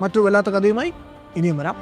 മറ്റൊരു വല്ലാത്ത കഥയുമായി ഇനിയും വരാം.